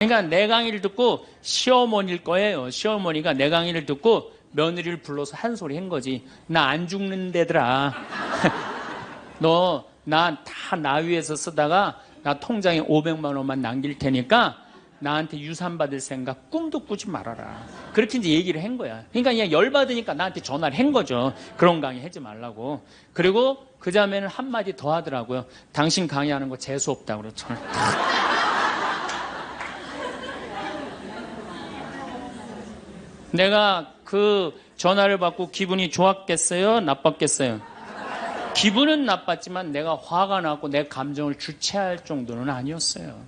그러니까 내 강의를 듣고 시어머니일 거예요. 시어머니가 내 강의를 듣고 며느리를 불러서 한 소리 한 거지. 나 안 죽는데더라. 너 나 다 나 위해서 쓰다가 나 통장에 500만 원만 남길 테니까 나한테 유산 받을 생각 꿈도 꾸지 말아라. 그렇게 이제 얘기를 한 거야. 그러니까 그냥 열받으니까 나한테 전화를 한 거죠. 그런 강의 하지 말라고. 그리고 그 자매는 한마디 더 하더라고요. 당신 강의하는 거 재수없다고 그랬죠. 내가 그 전화를 받고 기분이 좋았겠어요? 나빴겠어요? 기분은 나빴지만 내가 화가 나고 내 감정을 주체할 정도는 아니었어요.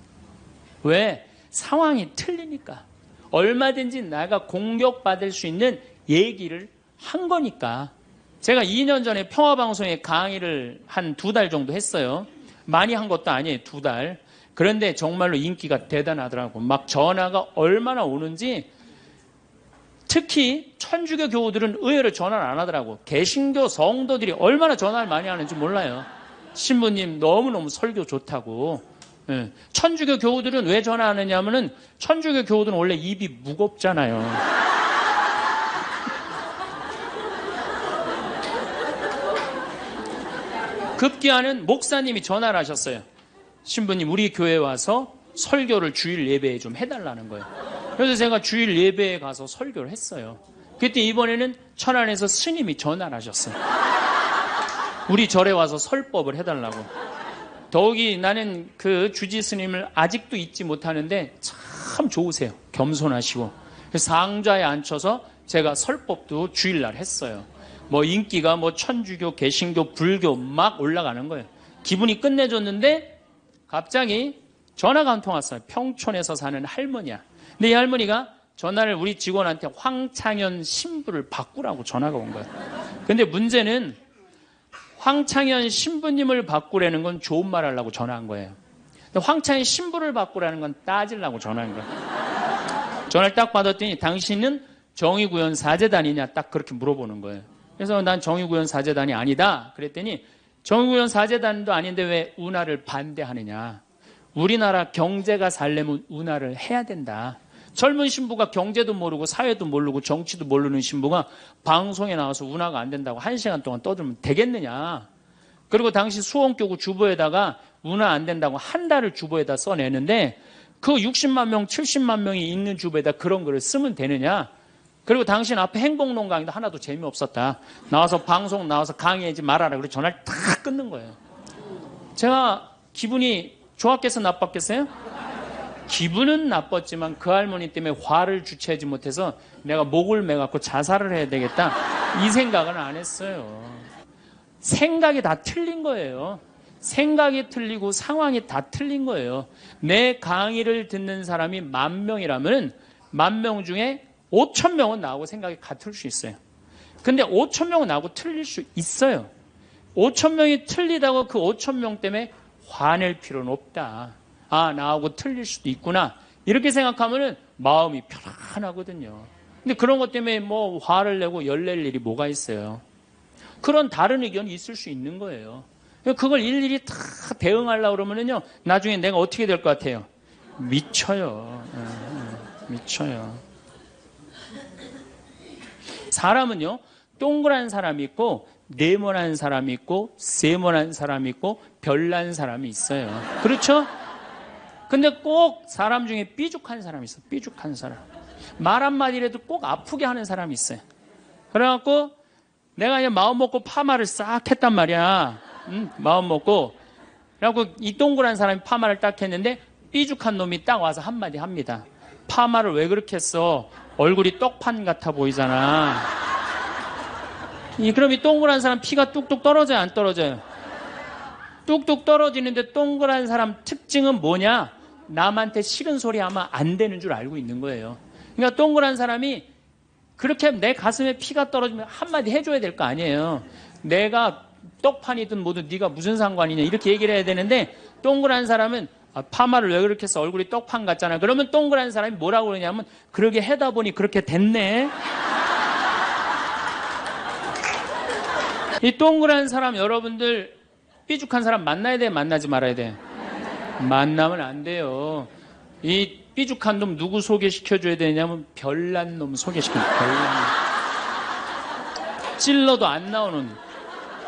왜? 상황이 틀리니까. 얼마든지 내가 공격받을 수 있는 얘기를 한 거니까. 제가 2년 전에 평화방송에 강의를 한 2달 정도 했어요. 많이 한 것도 아니에요. 2달. 그런데 정말로 인기가 대단하더라고. 막 전화가 얼마나 오는지. 특히 천주교 교우들은 의외로 전화를 안 하더라고. 개신교 성도들이 얼마나 전화를 많이 하는지 몰라요. 신부님 너무너무 설교 좋다고. 천주교 교우들은 왜 전화하느냐 하면은 천주교 교우들은 원래 입이 무겁잖아요. 급기야는 목사님이 전화를 하셨어요. 신부님 우리 교회에 와서 설교를 주일 예배에 좀 해달라는 거예요. 그래서 제가 주일 예배에 가서 설교를 했어요. 그때 이번에는 천안에서 스님이 전화를 하셨어요. 우리 절에 와서 설법을 해달라고. 더욱이 나는 그 주지 스님을 아직도 잊지 못하는데 참 좋으세요. 겸손하시고. 그래서 상좌에 앉혀서 제가 설법도 주일날 했어요. 뭐 인기가 뭐 천주교, 개신교, 불교 막 올라가는 거예요. 기분이 끝내줬는데 갑자기 전화가 한 통 왔어요. 평촌에서 사는 할머니야. 근데 이 할머니가 전화를 우리 직원한테 황창현 신부를 바꾸라고 전화가 온 거예요. 근데 문제는 황창현 신부님을 바꾸라는 건 좋은 말 하려고 전화한 거예요. 근데 황창현 신부를 바꾸라는 건 따지려고 전화한 거예요. 전화를 딱 받았더니 당신은 정의구현 사제단이냐 딱 그렇게 물어보는 거예요. 그래서 난 정의구현 사제단이 아니다. 그랬더니 정의구현 사제단도 아닌데 왜 운하를 반대하느냐. 우리나라 경제가 살려면 운하를 해야 된다. 젊은 신부가 경제도 모르고 사회도 모르고 정치도 모르는 신부가 방송에 나와서 운하가 안 된다고 1시간 동안 떠들면 되겠느냐. 그리고 당시 수원교구 주보에다가 운하 안 된다고 한 달을 주보에다 써내는데 그 60만 명, 70만 명이 있는 주보에다 그런 글을 쓰면 되느냐. 그리고 당신 앞에 행복론 강의도 하나도 재미없었다. 나와서 방송 나와서 강의하지 말아라. 그래서 전화를 탁 끊는 거예요. 제가 기분이 좋았겠어 나빴겠어요? 기분은 나빴지만 그 할머니 때문에 화를 주체하지 못해서 내가 목을 매갖고 자살을 해야 되겠다 이 생각은 안 했어요. 생각이 다 틀린 거예요. 생각이 틀리고 상황이 다 틀린 거예요. 내 강의를 듣는 사람이 10,000명이라면 10,000명 중에 5,000명은 나하고 생각이 같을 수 있어요. 근데 5,000명은 나하고 틀릴 수 있어요. 5,000명이 틀리다고 그 5,000명 때문에 화낼 필요는 없다. 아, 나하고 틀릴 수도 있구나. 이렇게 생각하면은 마음이 편안하거든요. 근데 그런 것 때문에 뭐 화를 내고 열낼 일이 뭐가 있어요. 그런 다른 의견이 있을 수 있는 거예요. 그걸 일일이 다 대응하려고 그러면은요, 나중에 내가 어떻게 될 것 같아요? 미쳐요. 미쳐요. 사람은요, 동그란 사람이 있고, 네모난 사람이 있고, 세모난 사람이 있고, 별난 사람이 있어요. 그렇죠? 근데 꼭 사람 중에 삐죽한 사람이 있어요. 삐죽한 사람. 말 한마디라도 꼭 아프게 하는 사람이 있어요. 그래갖고 내가 그냥 마음 먹고 파마를 싹 했단 말이야. 마음 먹고. 그래갖고 이 동그란 사람이 파마를 딱 했는데 삐죽한 놈이 딱 와서 한마디 합니다. 파마를 왜 그렇게 했어? 얼굴이 떡판 같아 보이잖아. 그럼 이 동그란 사람 피가 뚝뚝 떨어져요? 안 떨어져요? 뚝뚝 떨어지는데 동그란 사람 특징은 뭐냐? 남한테 싫은 소리 하면 안 되는 줄 알고 있는 거예요. 그러니까 동그란 사람이 그렇게 내 가슴에 피가 떨어지면 한마디 해줘야 될 거 아니에요. 내가 떡판이든 뭐든 네가 무슨 상관이냐 이렇게 얘기를 해야 되는데 동그란 사람은 파마를 왜 그렇게 해서 얼굴이 떡판 같잖아. 그러면 동그란 사람이 뭐라고 그러냐면 그러게 해다 보니 그렇게 됐네. 이 동그란 사람 여러분들 삐죽한 사람 만나야 돼? 만나지 말아야 돼? 만나면 안 돼요. 이 삐죽한 놈 누구 소개시켜줘야 되냐면 별난 놈 소개시켜줘. 별난 놈. 찔러도 안 나오는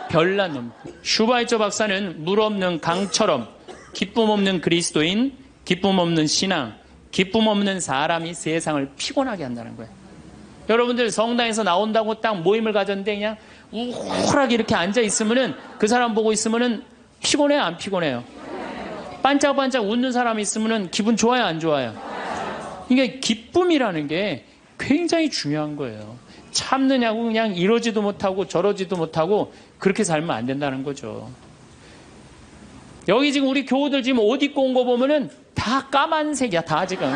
별난 놈. 슈바이처 박사는 물 없는 강처럼 기쁨 없는 그리스도인, 기쁨 없는 신앙, 기쁨 없는 사람이 세상을 피곤하게 한다는 거예요. 여러분들 성당에서 나온다고 딱 모임을 가졌는데 그냥 우울하게 이렇게 앉아 있으면은 그 사람 보고 있으면은 피곤해요, 안 피곤해요? 반짝반짝 웃는 사람이 있으면은 기분 좋아요, 안 좋아요? 이게 기쁨이라는 게 굉장히 중요한 거예요. 참느냐고 그냥 이러지도 못하고 저러지도 못하고 그렇게 살면 안 된다는 거죠. 여기 지금 우리 교우들 지금 옷 입고 온 거 보면은 다 까만색이야, 다 지금.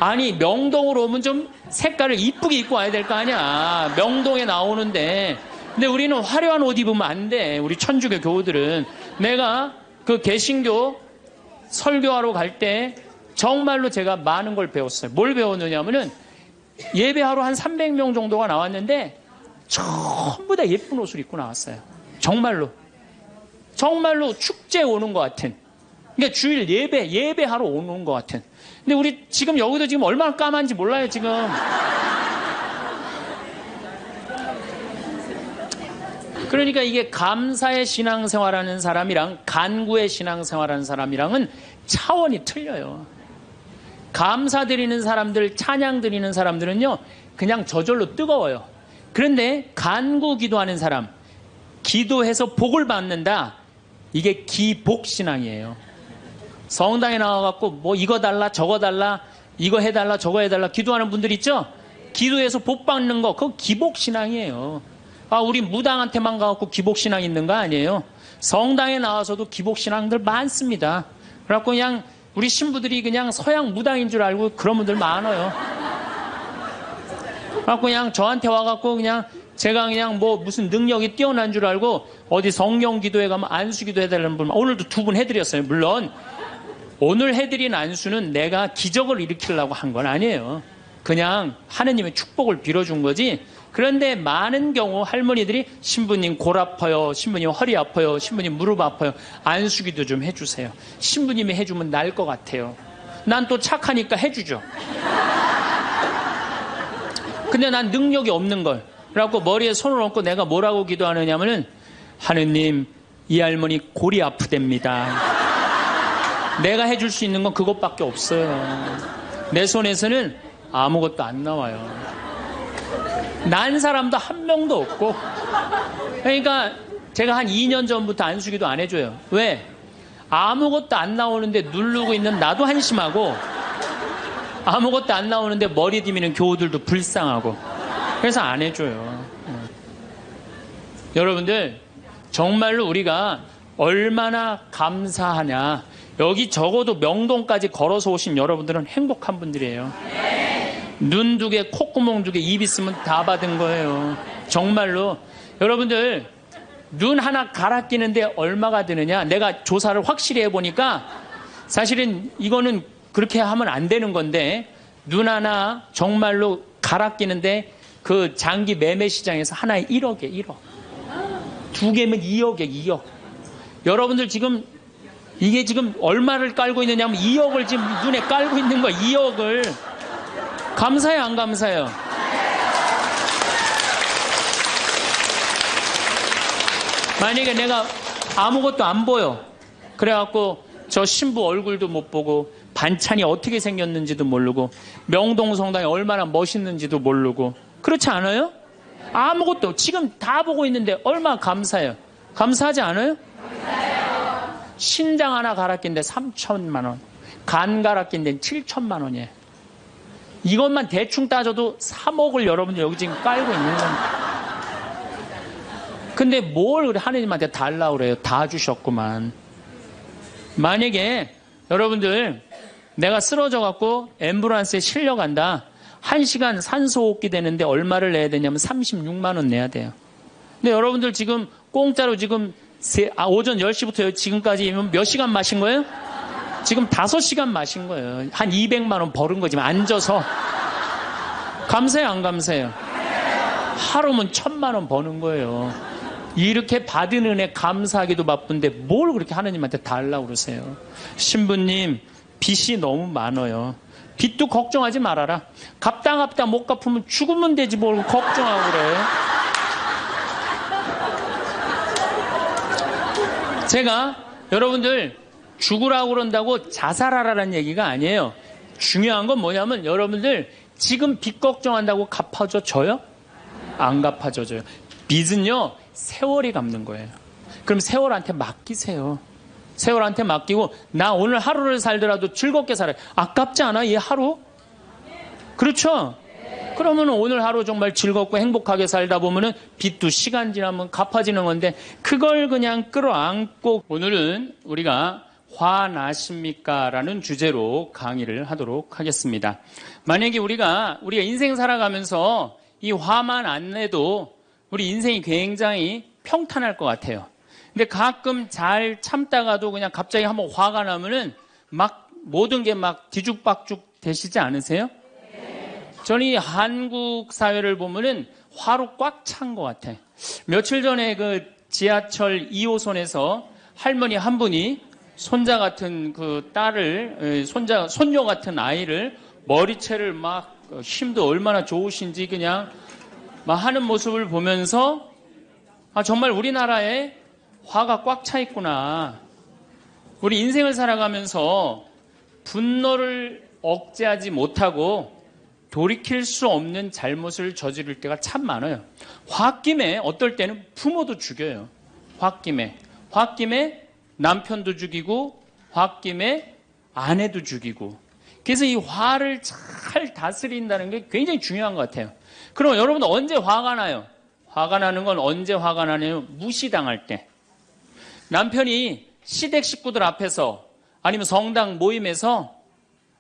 아니, 명동으로 오면 좀 색깔을 이쁘게 입고 와야 될 거 아니야. 명동에 나오는데. 근데 우리는 화려한 옷 입으면 안 돼. 우리 천주교 교우들은. 내가 그 개신교 설교하러 갈 때 정말로 제가 많은 걸 배웠어요. 뭘 배웠느냐면은 예배하러 한 300명 정도가 나왔는데 전부 다 예쁜 옷을 입고 나왔어요. 정말로. 정말로 축제에 오는 것 같은. 그러니까 주일 예배하러 오는 것 같은. 근데 우리 지금 여기도 지금 얼마나 까만지 몰라요, 지금. 그러니까 이게 감사의 신앙생활하는 사람이랑 간구의 신앙생활하는 사람이랑은 차원이 틀려요. 감사 드리는 사람들, 찬양 드리는 사람들은요, 그냥 저절로 뜨거워요. 그런데 간구 기도하는 사람, 기도해서 복을 받는다. 이게 기복신앙이에요. 성당에 나와갖고 뭐 이거 달라 저거 달라 이거 해달라 저거 해달라 기도하는 분들 있죠? 기도해서 복 받는 거 그거 기복신앙이에요. 아, 우리 무당한테만 가갖고 기복신앙 있는 거 아니에요. 성당에 나와서도 기복신앙들 많습니다. 그래갖고 그냥 우리 신부들이 그냥 서양 무당인 줄 알고 그런 분들 많아요. 그래갖고 그냥 저한테 와갖고 그냥 제가 그냥 뭐 무슨 능력이 뛰어난 줄 알고 어디 성령 기도회 가면 안수 기도 해달라는 분 오늘도 2분 해드렸어요. 물론 오늘 해드린 안수는 내가 기적을 일으키려고 한 건 아니에요. 그냥 하느님의 축복을 빌어준 거지. 그런데 많은 경우 할머니들이 신부님 골 아파요, 신부님 허리 아파요, 신부님 무릎 아파요, 안수기도 좀 해주세요. 신부님이 해주면 나을 것 같아요. 난 또 착하니까 해주죠. 근데 난 능력이 없는 걸. 그래갖고 머리에 손을 얹고 내가 뭐라고 기도하느냐면은 하느님 이 할머니 골이 아프답니다. 내가 해줄 수 있는 건 그것밖에 없어요. 내 손에서는 아무것도 안 나와요. 난 사람도 한 명도 없고. 그러니까 제가 한 2년 전부터 안수기도 안 해줘요. 왜? 아무것도 안 나오는데 누르고 있는 나도 한심하고 아무것도 안 나오는데 머리 디미는 교우들도 불쌍하고 그래서 안 해줘요. 여러분들 정말로 우리가 얼마나 감사하냐. 여기 적어도 명동까지 걸어서 오신 여러분들은 행복한 분들이에요. 눈 2개, 콧구멍 2개, 입 있으면 다 받은 거예요. 정말로. 여러분들 눈 하나 갈아 끼는데 얼마가 드느냐. 내가 조사를 확실히 해보니까 사실은 이거는 그렇게 하면 안 되는 건데 눈 하나 정말로 갈아 끼는데 그 장기 매매 시장에서 하나에 1억에 1억. 2개면 2억에 2억. 여러분들 지금 이게 지금 얼마를 깔고 있느냐면 2억을 지금 눈에 깔고 있는 거야. 2억을. 감사해요, 안 감사해요? 만약에 내가 아무것도 안 보여. 그래갖고 저 신부 얼굴도 못 보고 반찬이 어떻게 생겼는지도 모르고 명동 성당이 얼마나 멋있는지도 모르고 그렇지 않아요? 아무것도 지금 다 보고 있는데 얼마나 감사해요. 감사하지 않아요? 신장 하나 갈아 낀데 3천만 원, 간 갈아 낀데 7천만 원이에요. 이것만 대충 따져도 3억을 여러분들 여기 지금 깔고 있는 겁니다. 근데 뭘 우리 하느님한테 달라고 그래요? 다 주셨구만. 만약에 여러분들 내가 쓰러져 갖고 앰뷸런스에 실려간다. 1시간 산소호흡기 되는데 얼마를 내야 되냐면 36만 원 내야 돼요. 근데 여러분들 지금 공짜로 지금 오전 10시부터 지금까지 몇 시간 마신 거예요? 지금 5시간 마신 거예요. 한 200만 원 벌은 거지. 앉아서. 감사해요, 안 감사해요? 하루면 1,000만 원 버는 거예요. 이렇게 받은 은혜 감사하기도 바쁜데 뭘 그렇게 하느님한테 달라고 그러세요? 신부님 빚이 너무 많아요. 빚도 걱정하지 말아라. 갚다 못 갚으면 죽으면 되지 뭘 걱정하고 그래. 제가 여러분들 죽으라고 그런다고 자살하라는 얘기가 아니에요. 중요한 건 뭐냐면 여러분들 지금 빚 걱정한다고 갚아줘요? 안 갚아줘요. 빚은요 세월이 갚는 거예요. 그럼 세월한테 맡기세요. 세월한테 맡기고 나 오늘 하루를 살더라도 즐겁게 살아요. 아깝지 않아 이 하루? 그렇죠? 그러면 오늘 하루 정말 즐겁고 행복하게 살다 보면은 빚도 시간 지나면 갚아지는 건데 그걸 그냥 끌어안고 오늘은 우리가 화나십니까? 라는 주제로 강의를 하도록 하겠습니다. 만약에 우리가 인생 살아가면서 이 화만 안 내도 우리 인생이 굉장히 평탄할 것 같아요. 근데 가끔 잘 참다가도 그냥 갑자기 한번 화가 나면은 막 모든 게 막 뒤죽박죽 되시지 않으세요? 저는 이 한국 사회를 보면은 화로 꽉 찬 것 같아. 며칠 전에 그 지하철 2호선에서 할머니 한 분이 손자 같은 그 딸을, 손녀 같은 아이를 머리채를 막 힘도 얼마나 좋으신지 그냥 막 하는 모습을 보면서 아, 정말 우리나라에 화가 꽉 차 있구나. 우리 인생을 살아가면서 분노를 억제하지 못하고 돌이킬 수 없는 잘못을 저지를 때가 참 많아요. 홧김에 어떨 때는 부모도 죽여요. 홧김에 남편도 죽이고 홧김에 아내도 죽이고. 그래서 이 화를 잘 다스린다는 게 굉장히 중요한 것 같아요. 그럼 여러분 언제 화가 나요? 화가 나는 건 언제 화가 나냐면 무시당할 때. 남편이 시댁 식구들 앞에서 아니면 성당 모임에서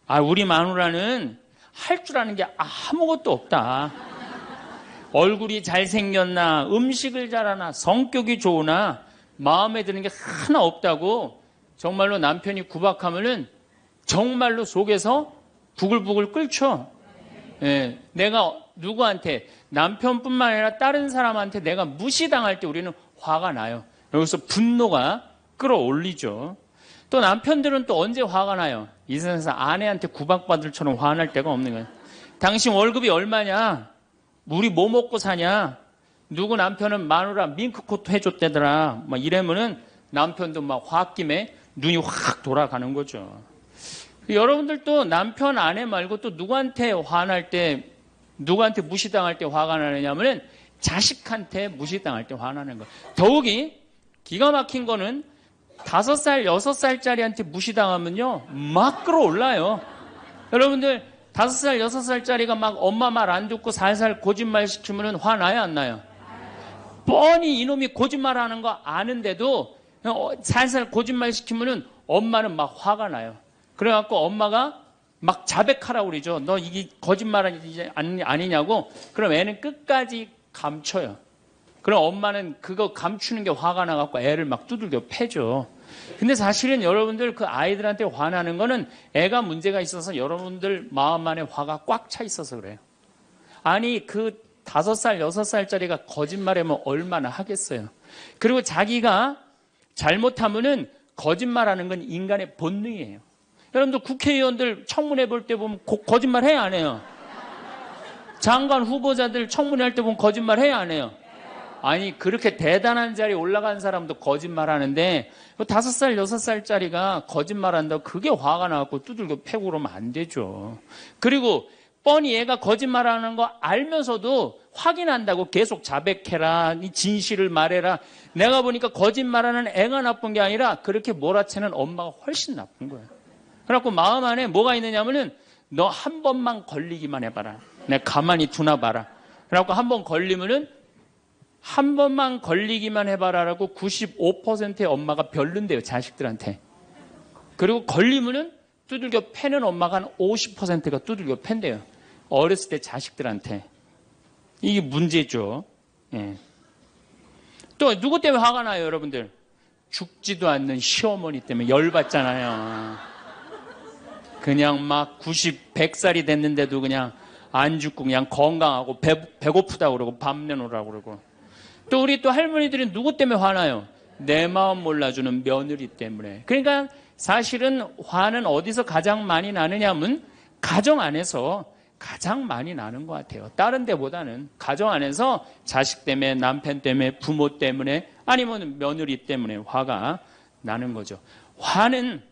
아 우리 마누라는 할 줄 아는 게 아무것도 없다. 얼굴이 잘생겼나 음식을 잘하나 성격이 좋으나 마음에 드는 게 하나 없다고 정말로 남편이 구박하면은 정말로 속에서 부글부글 끓죠. 예, 내가 누구한테 남편뿐만 아니라 다른 사람한테 내가 무시당할 때 우리는 화가 나요. 여기서 분노가 끌어올리죠. 또 남편들은 또 언제 화가 나요? 이 세상에서 아내한테 구박받을 처럼 화날 때가 없는 거예요. 당신 월급이 얼마냐? 우리 뭐 먹고 사냐? 누구 남편은 마누라 밍크코트 해줬대더라. 막 이러면은 남편도 막 홧김에 눈이 확 돌아가는 거죠. 여러분들도 남편 아내 말고 또 누구한테 화날 때, 누구한테 무시당할 때 화가 나느냐면은 자식한테 무시당할 때 화나는 거예요. 더욱이 기가 막힌 거는 5살, 6살짜리한테 무시당하면요, 막 끌어올라요. 여러분들, 5살, 6살짜리가 막 엄마 말 안 듣고 살살 거짓말 시키면 화나요, 안 나요? 뻔히 이놈이 거짓말 하는 거 아는데도 살살 거짓말 시키면 엄마는 막 화가 나요. 그래갖고 엄마가 막 자백하라고 그러죠. 너 이게 거짓말 아니냐고. 그럼 애는 끝까지 감춰요. 그럼 엄마는 그거 감추는 게 화가 나갖고 애를 막 두들겨 패죠. 근데 사실은 여러분들 그 아이들한테 화나는 거는 애가 문제가 있어서 여러분들 마음 안에 화가 꽉 차 있어서 그래요. 아니 그 5살, 6살짜리가 거짓말하면 얼마나 하겠어요. 그리고 자기가 잘못하면은 거짓말하는 건 인간의 본능이에요. 여러분들 국회의원들 청문회 볼 때 보면 거짓말 해야 안 해요? 장관 후보자들 청문회 할 때 보면 거짓말 해야 안 해요? 아니 그렇게 대단한 자리에 올라간 사람도 거짓말 하는데 5살, 6살짜리가 거짓말한다고 그게 화가 나갖고 두들겨 패고 그러면 안 되죠. 그리고 뻔히 얘가 거짓말하는 거 알면서도 확인한다고 계속 자백해라, 진실을 말해라. 내가 보니까 거짓말하는 애가 나쁜 게 아니라 그렇게 몰아채는 엄마가 훨씬 나쁜 거예요. 그래갖고 마음 안에 뭐가 있느냐면은 너 한 번만 걸리기만 해봐라. 내가 가만히 두나 봐라. 그래갖고 한 번 걸리면은 한 번만 걸리기만 해봐라라고 95%의 엄마가 별론데요, 자식들한테. 그리고 걸리면은 두들겨 패는 엄마가 한 50%가 두들겨 팬대요. 어렸을 때 자식들한테. 이게 문제죠. 예. 또 누구 때문에 화가 나요, 여러분들? 죽지도 않는 시어머니 때문에 열받잖아요. 그냥 막 90, 100살이 됐는데도 그냥 안 죽고 그냥 건강하고 배고프다고 그러고 밥 내놓으라고 그러고. 또 우리 또 할머니들은 누구 때문에 화나요? 내 마음 몰라주는 며느리 때문에. 그러니까 사실은 화는 어디서 가장 많이 나느냐면 가정 안에서 가장 많이 나는 것 같아요. 다른 데보다는 가정 안에서 자식 때문에, 남편 때문에, 부모 때문에, 아니면 며느리 때문에 화가 나는 거죠. 화는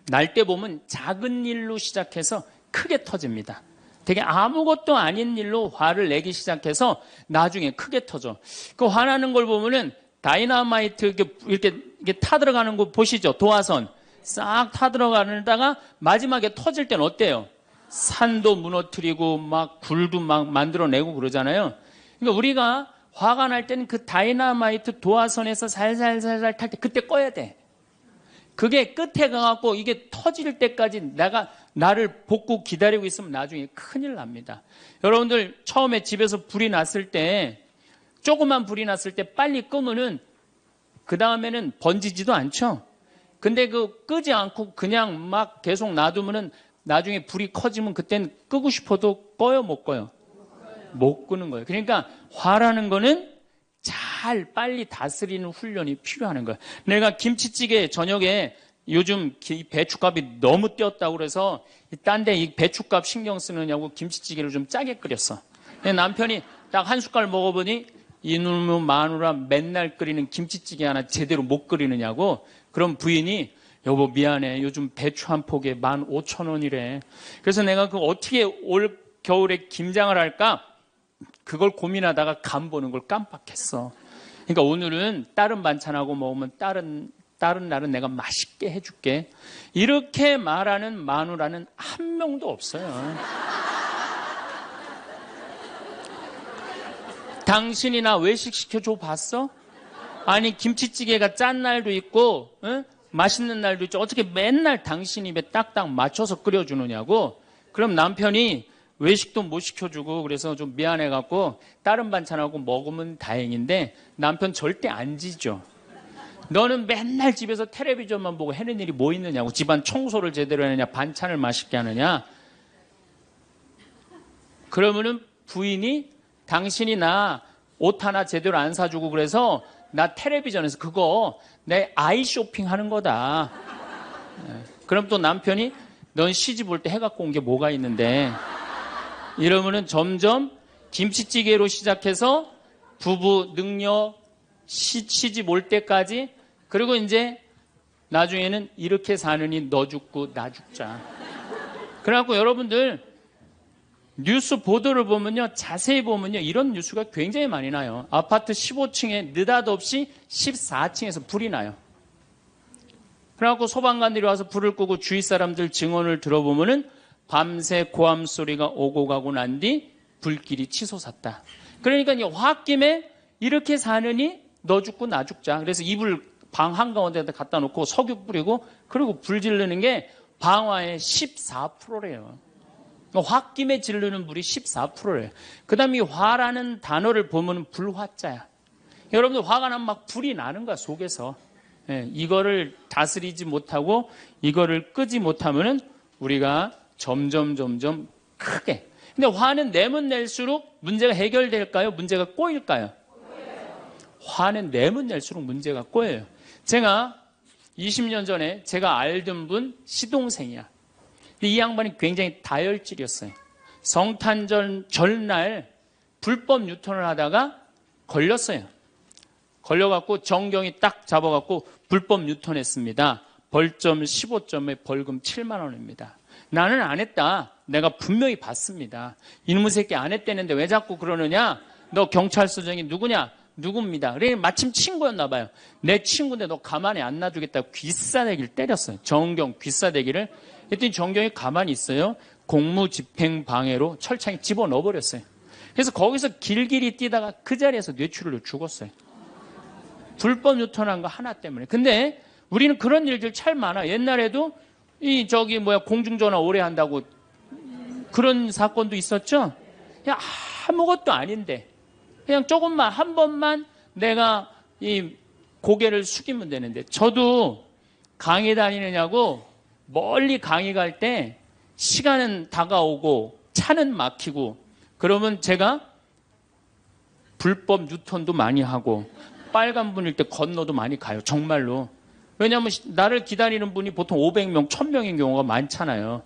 날 때 보면 작은 일로 시작해서 크게 터집니다. 되게 아무것도 아닌 일로 화를 내기 시작해서 나중에 크게 터져. 그 화나는 걸 보면은 다이너마이트 이렇게 타들어가는 거 보시죠? 도화선. 싹 타들어가다가 마지막에 터질 땐 어때요? 산도 무너뜨리고 막 굴도 막 만들어내고 그러잖아요. 그러니까 우리가 화가 날 때는 그 다이너마이트 도화선에서 살살살살 탈 때 그때 꺼야 돼. 그게 끝에 가갖고 이게 터질 때까지 나를 복구 기다리고 있으면 나중에 큰일 납니다. 여러분들 처음에 집에서 불이 났을 때, 조그만 불이 났을 때 빨리 끄면은 그 다음에는 번지지도 않죠. 근데 끄지 않고 그냥 막 계속 놔두면은 나중에 불이 커지면 그땐 끄고 싶어도 꺼요, 못 꺼요? 못 끄는 거예요. 그러니까 화라는 거는 잘 빨리 다스리는 훈련이 필요한 거예요. 내가 김치찌개 저녁에 요즘 배춧값이 너무 뛰었다고 그래서 딴 데 이 배춧값 신경 쓰느냐고 김치찌개를 좀 짜게 끓였어. 남편이 딱 한 숟갈 먹어보니 이놈의 마누라 맨날 끓이는 김치찌개 하나 제대로 못 끓이느냐고. 그럼 부인이 여보 미안해. 요즘 배추 한 폭에 15,000원이래. 그래서 내가 어떻게 올 겨울에 김장을 할까? 그걸 고민하다가 간 보는 걸 깜빡했어. 그러니까 오늘은 다른 반찬하고 먹으면 다른 날은 내가 맛있게 해줄게. 이렇게 말하는 마누라는 한 명도 없어요. 당신이나 외식 시켜줘 봤어? 아니 김치찌개가 짠 날도 있고 응? 맛있는 날도 있죠. 어떻게 맨날 당신 입에 딱딱 맞춰서 끓여주느냐고. 그럼 남편이 외식도 못 시켜주고 그래서 좀 미안해갖고 다른 반찬하고 먹으면 다행인데 남편 절대 안 지죠. 너는 맨날 집에서 텔레비전만 보고 해는 일이 뭐 있느냐고. 집안 청소를 제대로 하느냐, 반찬을 맛있게 하느냐. 그러면은 부인이 당신이 나 옷 하나 제대로 안 사주고 그래서 나 텔레비전에서 그거 내 아이 쇼핑 하는 거다. 그럼 또 남편이 넌 시집 올 때 해갖고 온 게 뭐가 있는데. 이러면은 점점 김치찌개로 시작해서 부부 능력 시집 올 때까지, 그리고 이제 나중에는 이렇게 사느니 너 죽고 나 죽자. 그래갖고 여러분들 뉴스 보도를 보면요, 자세히 보면요, 이런 뉴스가 굉장히 많이 나요. 아파트 15층에 느닷없이 14층에서 불이 나요. 그래갖고 소방관들이 와서 불을 끄고 주위 사람들 증언을 들어보면은 밤새 고함 소리가 오고 가고 난 뒤 불길이 치솟았다. 그러니까 이제 홧김에 이렇게 사느니 너 죽고 나 죽자. 그래서 이불 방 한가운데다 갖다 놓고 석유 뿌리고 그리고 불 지르는 게 방화의 14%래요. 홧김에 지르는 불이 14%래요. 그 다음에 이 화라는 단어를 보면 불화자야. 여러분들 화가 나면 막 불이 나는 거야, 속에서. 이거를 다스리지 못하고 이거를 끄지 못하면은 우리가 점점 크게. 근데 화는 내면 낼수록 문제가 해결될까요? 문제가 꼬일까요? 화는 내면 낼수록 문제가 꼬여요. 제가 20년 전에 제가 알던 분 시동생이야. 이 양반이 굉장히 다혈질이었어요. 성탄절 전날 불법 유턴을 하다가 걸렸어요. 걸려갖고 정경이 딱 잡아갖고 불법 유턴했습니다. 벌점 15점에 벌금 7만 원입니다. 나는 안 했다. 내가 분명히 봤습니다. 이놈의 새끼 안 했다는데 왜 자꾸 그러느냐? 너 경찰서장이 누구냐? 누굽니다. 그래 마침 친구였나 봐요. 내 친구인데 너 가만히 안 놔두겠다고 귀싸대기를 때렸어요. 정경 귀싸대기를. 했더니 정경이 가만히 있어요. 공무집행방해로 철창에 집어넣어버렸어요. 그래서 거기서 길길이 뛰다가 그 자리에서 뇌출혈로 죽었어요. 불법 유턴한 거 하나 때문에. 근데 우리는 그런 일들 참 많아. 옛날에도 공중전화 오래 한다고 그런 사건도 있었죠. 그냥 아무것도 아닌데 그냥 조금만 한 번만 내가 이 고개를 숙이면 되는데. 저도 강의 다니느냐고 멀리 강의 갈 때 시간은 다가오고 차는 막히고 그러면 제가 불법 유턴도 많이 하고 빨간불일 때 건너도 많이 가요. 정말로. 왜냐하면 나를 기다리는 분이 보통 500명, 1000명인 경우가 많잖아요.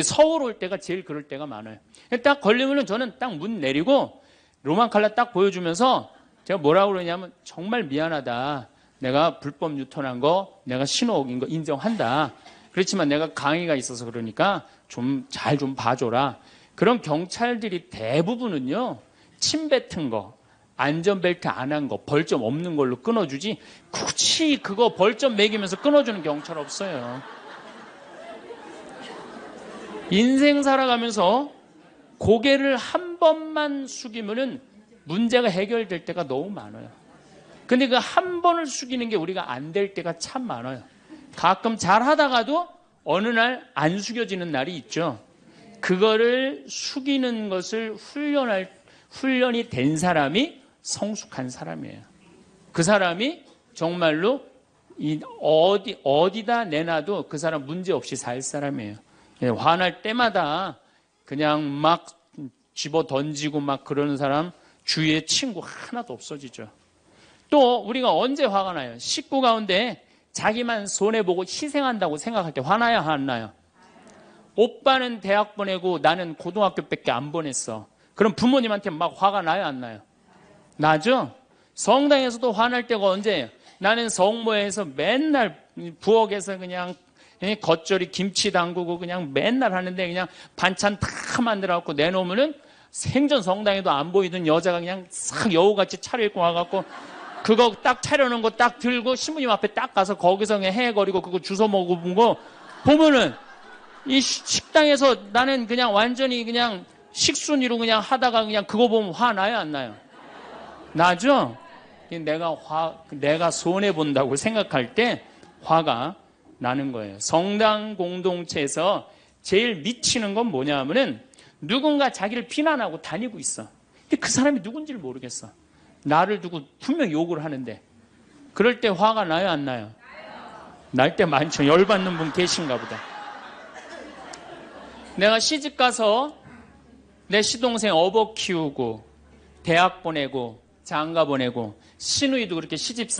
서울 올 때가 제일 그럴 때가 많아요. 딱 걸리면은 저는 딱 문 내리고 로만 칼라 딱 보여주면서 제가 뭐라고 그러냐면 정말 미안하다. 내가 불법 유턴한 거, 내가 신호 어긴 거 인정한다. 그렇지만 내가 강의가 있어서 그러니까 좀 잘 좀 봐줘라. 그런 경찰들이 대부분은요, 침 뱉은 거, 안전벨트 안 한 거, 벌점 없는 걸로 끊어주지, 굳이 그거 벌점 매기면서 끊어주는 경찰 없어요. 인생 살아가면서 고개를 한 번만 숙이면은 문제가 해결될 때가 너무 많아요. 근데 그 한 번을 숙이는 게 우리가 안 될 때가 참 많아요. 가끔 잘 하다가도 어느 날 안 숙여지는 날이 있죠. 그거를 숙이는 것을 훈련이 된 사람이 성숙한 사람이에요. 그 사람이 정말로 어디다 내놔도 그 사람 문제 없이 살 사람이에요. 화날 때마다 그냥 막 집어 던지고 막 그러는 사람 주위에 친구 하나도 없어지죠. 또 우리가 언제 화가 나요? 식구 가운데 자기만 손해보고 희생한다고 생각할 때 화나요? 안 나요? 오빠는 대학 보내고 나는 고등학교밖에 안 보냈어. 그럼 부모님한테 막 화가 나요? 안 나요? 나죠? 성당에서도 화날 때가 언제예요? 나는 성모에서 맨날 부엌에서 그냥 겉절이 김치 담그고 그냥 맨날 하는데 그냥 반찬 다 만들어갖고 내놓으면은 생전 성당에도 안 보이던 여자가 그냥 싹 여우같이 차려입고 와갖고 그거 딱 차려놓은 거 딱 들고 신부님 앞에 딱 가서 거기서 그냥 헤헤거리고 그거 주워 먹어본 거 보면은 이 식당에서 나는 그냥 완전히 그냥 식순이로 그냥 하다가 그냥 그거 보면 화 나요? 안 나요? 나죠? 내가 손해본다고 생각할 때 화가 나는 거예요. 성당 공동체에서 제일 미치는 건 뭐냐 하면은 누군가 자기를 비난하고 다니고 있어. 근데 그 사람이 누군지를 모르겠어. 나를 두고 분명 욕을 하는데 그럴 때 화가 나요? 안 나요? 날 때 많죠. 열받는 분 계신가 보다. 내가 시집 가서 내 시동생 어버 키우고 대학 보내고 장가 보내고 시누이도 그렇게 시집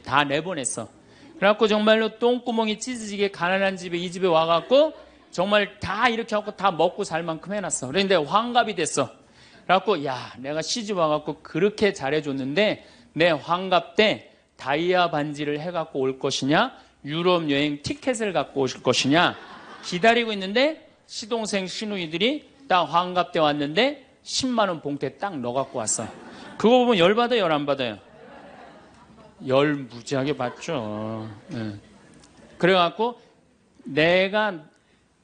다 내보냈어. 그래갖고 정말로 똥구멍이 찢어지게 가난한 집에 이 집에 와갖고 정말 다 이렇게 하고 다 먹고 살 만큼 해놨어. 그런데 환갑이 됐어. 그래갖고 야 내가 시집 와갖고 그렇게 잘해줬는데 내 환갑 때 다이아 반지를 해갖고 올 것이냐 유럽 여행 티켓을 갖고 오실 것이냐 기다리고 있는데 시동생 시누이들이 딱 환갑 때 왔는데 10만 원 봉투에 딱 넣어갖고 왔어. 그거 보면 열받아요? 열 안 받아요? 열 무지하게 받죠. 네. 그래갖고 내가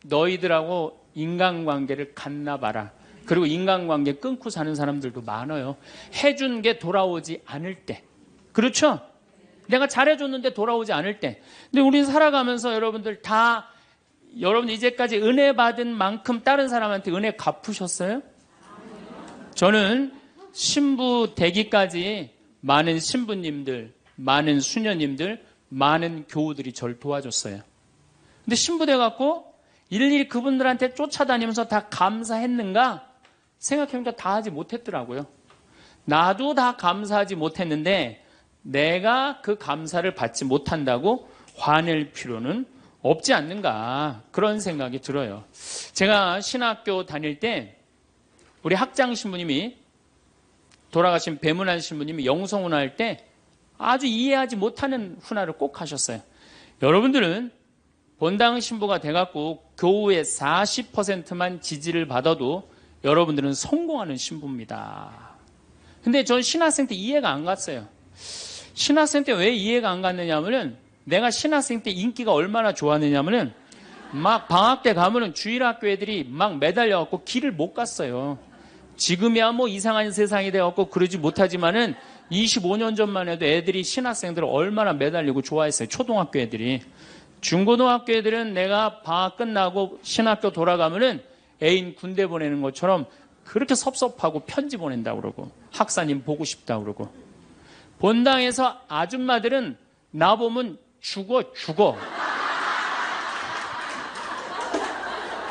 너희들하고 인간관계를 갖나 봐라. 그리고 인간관계 끊고 사는 사람들도 많아요. 해준 게 돌아오지 않을 때. 그렇죠? 내가 잘해줬는데 돌아오지 않을 때. 근데 우리는 살아가면서 여러분들 이제까지 은혜 받은 만큼 다른 사람한테 은혜 갚으셨어요? 저는 신부 되기까지 많은 신부님들, 많은 수녀님들, 많은 교우들이 저를 도와줬어요. 근데 신부 돼갖고 일일이 그분들한테 쫓아다니면서 다 감사했는가? 생각해보니까 다 하지 못했더라고요. 나도 다 감사하지 못했는데 내가 그 감사를 받지 못한다고 화낼 필요는 없지 않는가 그런 생각이 들어요. 제가 신학교 다닐 때 우리 학장 신부님이 돌아가신 배문환 신부님이 영성훈화 할 때 아주 이해하지 못하는 훈화를 꼭 하셨어요. 여러분들은 본당 신부가 돼갖고 교우의 40%만 지지를 받아도 여러분들은 성공하는 신부입니다. 근데 전 신학생 때 이해가 안 갔어요. 신학생 때 왜 이해가 안 갔느냐 하면은 내가 신학생 때 인기가 얼마나 좋았느냐 하면은 막 방학 때 가면은 주일학교 애들이 막 매달려갖고 길을 못 갔어요. 지금이야 뭐 이상한 세상이 돼갖고 그러지 못하지만은 25년 전만 해도 애들이 신학생들을 얼마나 매달리고 좋아했어요. 초등학교 애들이. 중고등학교 애들은 내가 방학 끝나고 신학교 돌아가면은 애인 군대 보내는 것처럼 그렇게 섭섭하고 편지 보낸다고 그러고 학사님 보고 싶다고 그러고 본당에서 아줌마들은 나보면 죽어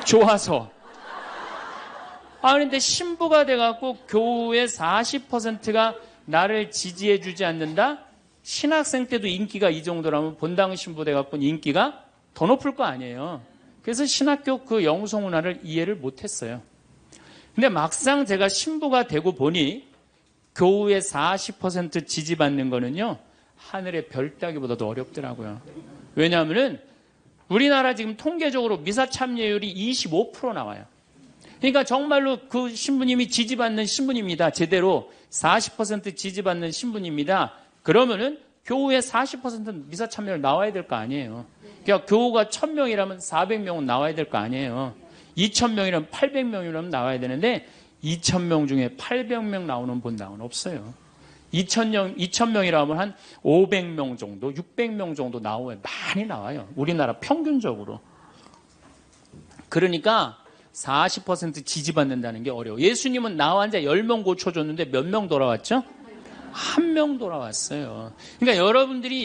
좋아서. 그런데 신부가 돼갖고 교우의 40%가 나를 지지해주지 않는다? 신학생 때도 인기가 이 정도라면 본당 신부 돼갖고 인기가 더 높을 거 아니에요. 그래서 신학교 그 영성 문화를 이해를 못했어요. 근데 막상 제가 신부가 되고 보니 교우의 40% 지지받는 거는요, 하늘의 별 따기보다도 어렵더라고요. 왜냐하면은 우리나라 지금 통계적으로 미사 참여율이 25% 나와요. 그러니까 정말로 그 신부님이 지지받는 신부님이다. 제대로 40% 지지받는 신부님이다. 그러면은 교우의 40% 미사 참여율 나와야 될 거 아니에요. 그러니까 교우가 1000명이라면 400명은 나와야 될 거 아니에요. 2000명이라면 800명이라면 나와야 되는데 2000명 중에 800명 나오는 본당은 없어요. 2000명이라면 한 500명 정도, 600명 정도 나와요. 많이 나와요. 우리나라 평균적으로. 그러니까 40% 지지받는다는 게 어려워. 예수님은 나 환자 10명 고쳐줬는데 몇 명 돌아왔죠? 1명 돌아왔어요. 그러니까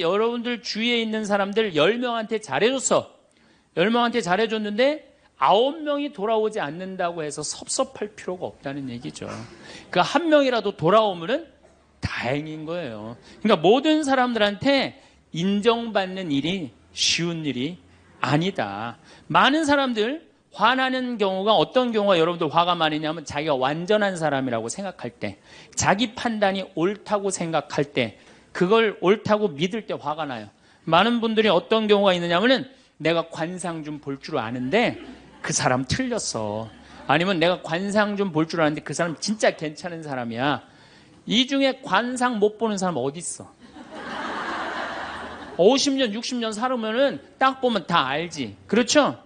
여러분들 주위에 있는 사람들 10명한테 잘해줬어. 10명한테 잘해줬는데 9명이 돌아오지 않는다고 해서 섭섭할 필요가 없다는 얘기죠. 그 1명이라도 돌아오면은 다행인 거예요. 그러니까 모든 사람들한테 인정받는 일이 쉬운 일이 아니다. 많은 사람들 화나는 경우가 어떤 경우가 여러분들 화가 많으냐면 자기가 완전한 사람이라고 생각할 때, 자기 판단이 옳다고 생각할 때, 그걸 옳다고 믿을 때 화가 나요. 많은 분들이 어떤 경우가 있느냐면은 내가 관상 좀 볼 줄 아는데 그 사람 틀렸어. 아니면 내가 관상 좀 볼 줄 아는데 그 사람 진짜 괜찮은 사람이야. 이 중에 관상 못 보는 사람 어디 있어? 50년, 60년 살으면은 딱 보면 다 알지. 그렇죠?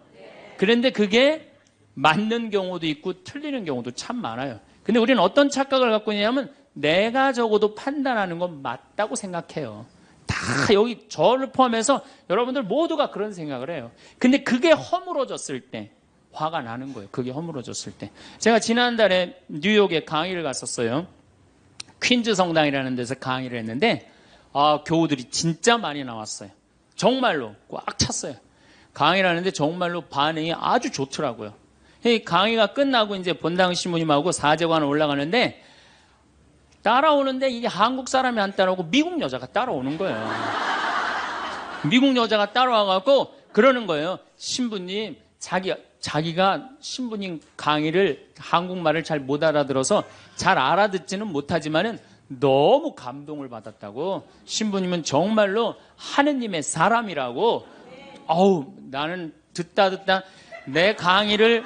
그런데 그게 맞는 경우도 있고 틀리는 경우도 참 많아요. 근데 우리는 어떤 착각을 갖고 있냐면 내가 적어도 판단하는 건 맞다고 생각해요. 다 여기 저를 포함해서 여러분들 모두가 그런 생각을 해요. 근데 그게 허물어졌을 때 화가 나는 거예요. 그게 허물어졌을 때. 제가 지난달에 뉴욕에 강의를 갔었어요. 퀸즈 성당이라는 데서 강의를 했는데 교우들이 진짜 많이 나왔어요. 정말로 꽉 찼어요. 강의를 하는데 정말로 반응이 아주 좋더라고요. 강의가 끝나고 이제 본당 신부님하고 사제관을 올라가는데 따라오는데 이게 한국 사람이 안 따라오고 미국 여자가 따라오는 거예요. 미국 여자가 따라와갖고 그러는 거예요. 신부님, 자기가 신부님 강의를 한국말을 잘 못 알아들어서 잘 알아듣지는 못하지만은 너무 감동을 받았다고. 신부님은 정말로 하느님의 사람이라고. 나는 듣다 내 강의를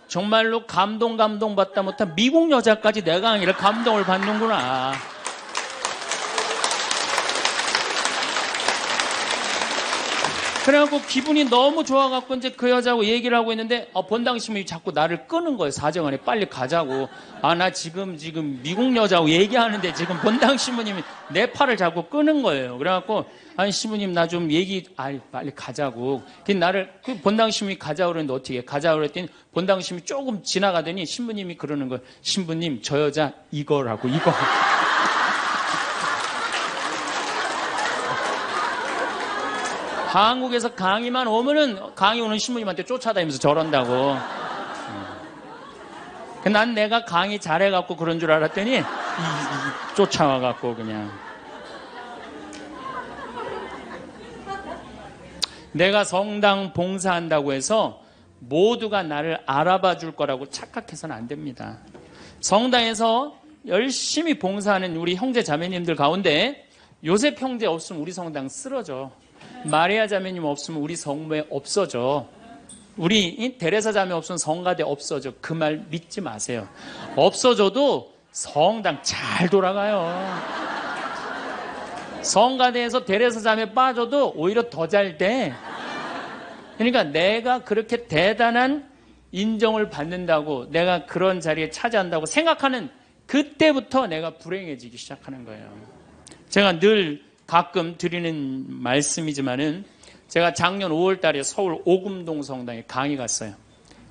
정말로 감동받다 못한 미국 여자까지 내 강의를 감동을 받는구나. 그래갖고 기분이 너무 좋아갖고 이제 그 여자하고 얘기를 하고 있는데 본당 신부님이 자꾸 나를 끄는 거예요. 사정원에 빨리 가자고. 나 지금 미국 여자하고 얘기하는데 지금 본당 신부님이 내 팔을 자꾸 끄는 거예요. 그래갖고 아니 신부님 나 좀 빨리 가자고. 나를 본당 신부님이 가자고 그랬는데 어떻게 가자고 그랬더니 본당 신부님이 조금 지나가더니 신부님이 그러는 거예요. 신부님 저 여자 이거라고 이거. 한국에서 강의만 오면은 강의 오는 신부님한테 쫓아다니면서 저런다고. 난 내가 강의 잘해갖고 그런 줄 알았더니 쫓아와갖고 그냥. 내가 성당 봉사한다고 해서 모두가 나를 알아봐 줄 거라고 착각해서는 안 됩니다. 성당에서 열심히 봉사하는 우리 형제 자매님들 가운데 요셉 형제 없으면 우리 성당 쓰러져. 마리아 자매님 없으면 우리 성모에 없어져. 우리 데레사 자매 없으면 성가대 없어져. 그 말 믿지 마세요. 없어져도 성당 잘 돌아가요. 성가대에서 데레사 자매 빠져도 오히려 더 잘 돼. 그러니까 내가 그렇게 대단한 인정을 받는다고, 내가 그런 자리에 차지한다고 생각하는 그때부터 내가 불행해지기 시작하는 거예요. 제가 늘 가끔 드리는 말씀이지만은 제가 작년 5월 달에 서울 오금동 성당에 강의 갔어요.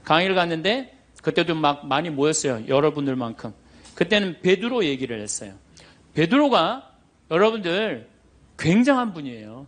강의를 갔는데 그때도 막 많이 모였어요. 여러분들만큼. 그때는 베드로 얘기를 했어요. 베드로가 여러분들 굉장한 분이에요.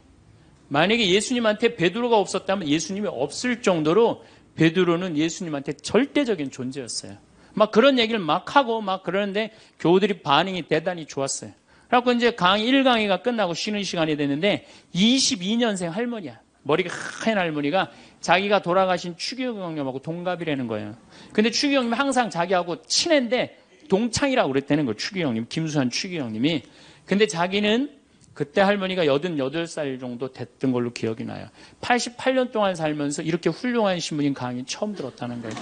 만약에 예수님한테 베드로가 없었다면 예수님이 없을 정도로 베드로는 예수님한테 절대적인 존재였어요. 막 그런 얘기를 막 하고 막 그러는데 교우들이 반응이 대단히 좋았어요. 그래갖고 이제 1강의가 끝나고 쉬는 시간이 됐는데 22년생 할머니야. 머리가 하얀 할머니가 자기가 돌아가신 추기경 형님하고 동갑이라는 거예요. 근데 추기경 형님이 항상 자기하고 친한데 동창이라고 그랬다는 거예요. 추기경 형님, 김수환 추기경 형님이. 근데 자기는 그때 할머니가 88살 정도 됐던 걸로 기억이 나요. 88년 동안 살면서 이렇게 훌륭한 신부님 강의 처음 들었다는 거예요.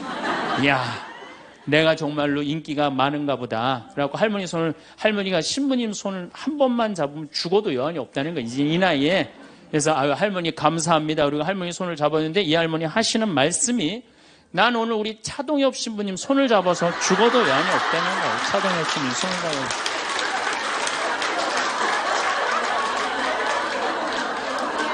이야, 내가 정말로 인기가 많은가 보다. 그래갖고 할머니가 신부님 손을 한 번만 잡으면 죽어도 여한이 없다는 거예요. 이제 이 나이에. 그래서 할머니 감사합니다. 그리고 할머니 손을 잡았는데 이 할머니 하시는 말씀이 난 오늘 우리 차동엽 신부님 손을 잡아서 죽어도 여한이 없다는 거예요. 차동엽 신부님 손을 잡아서.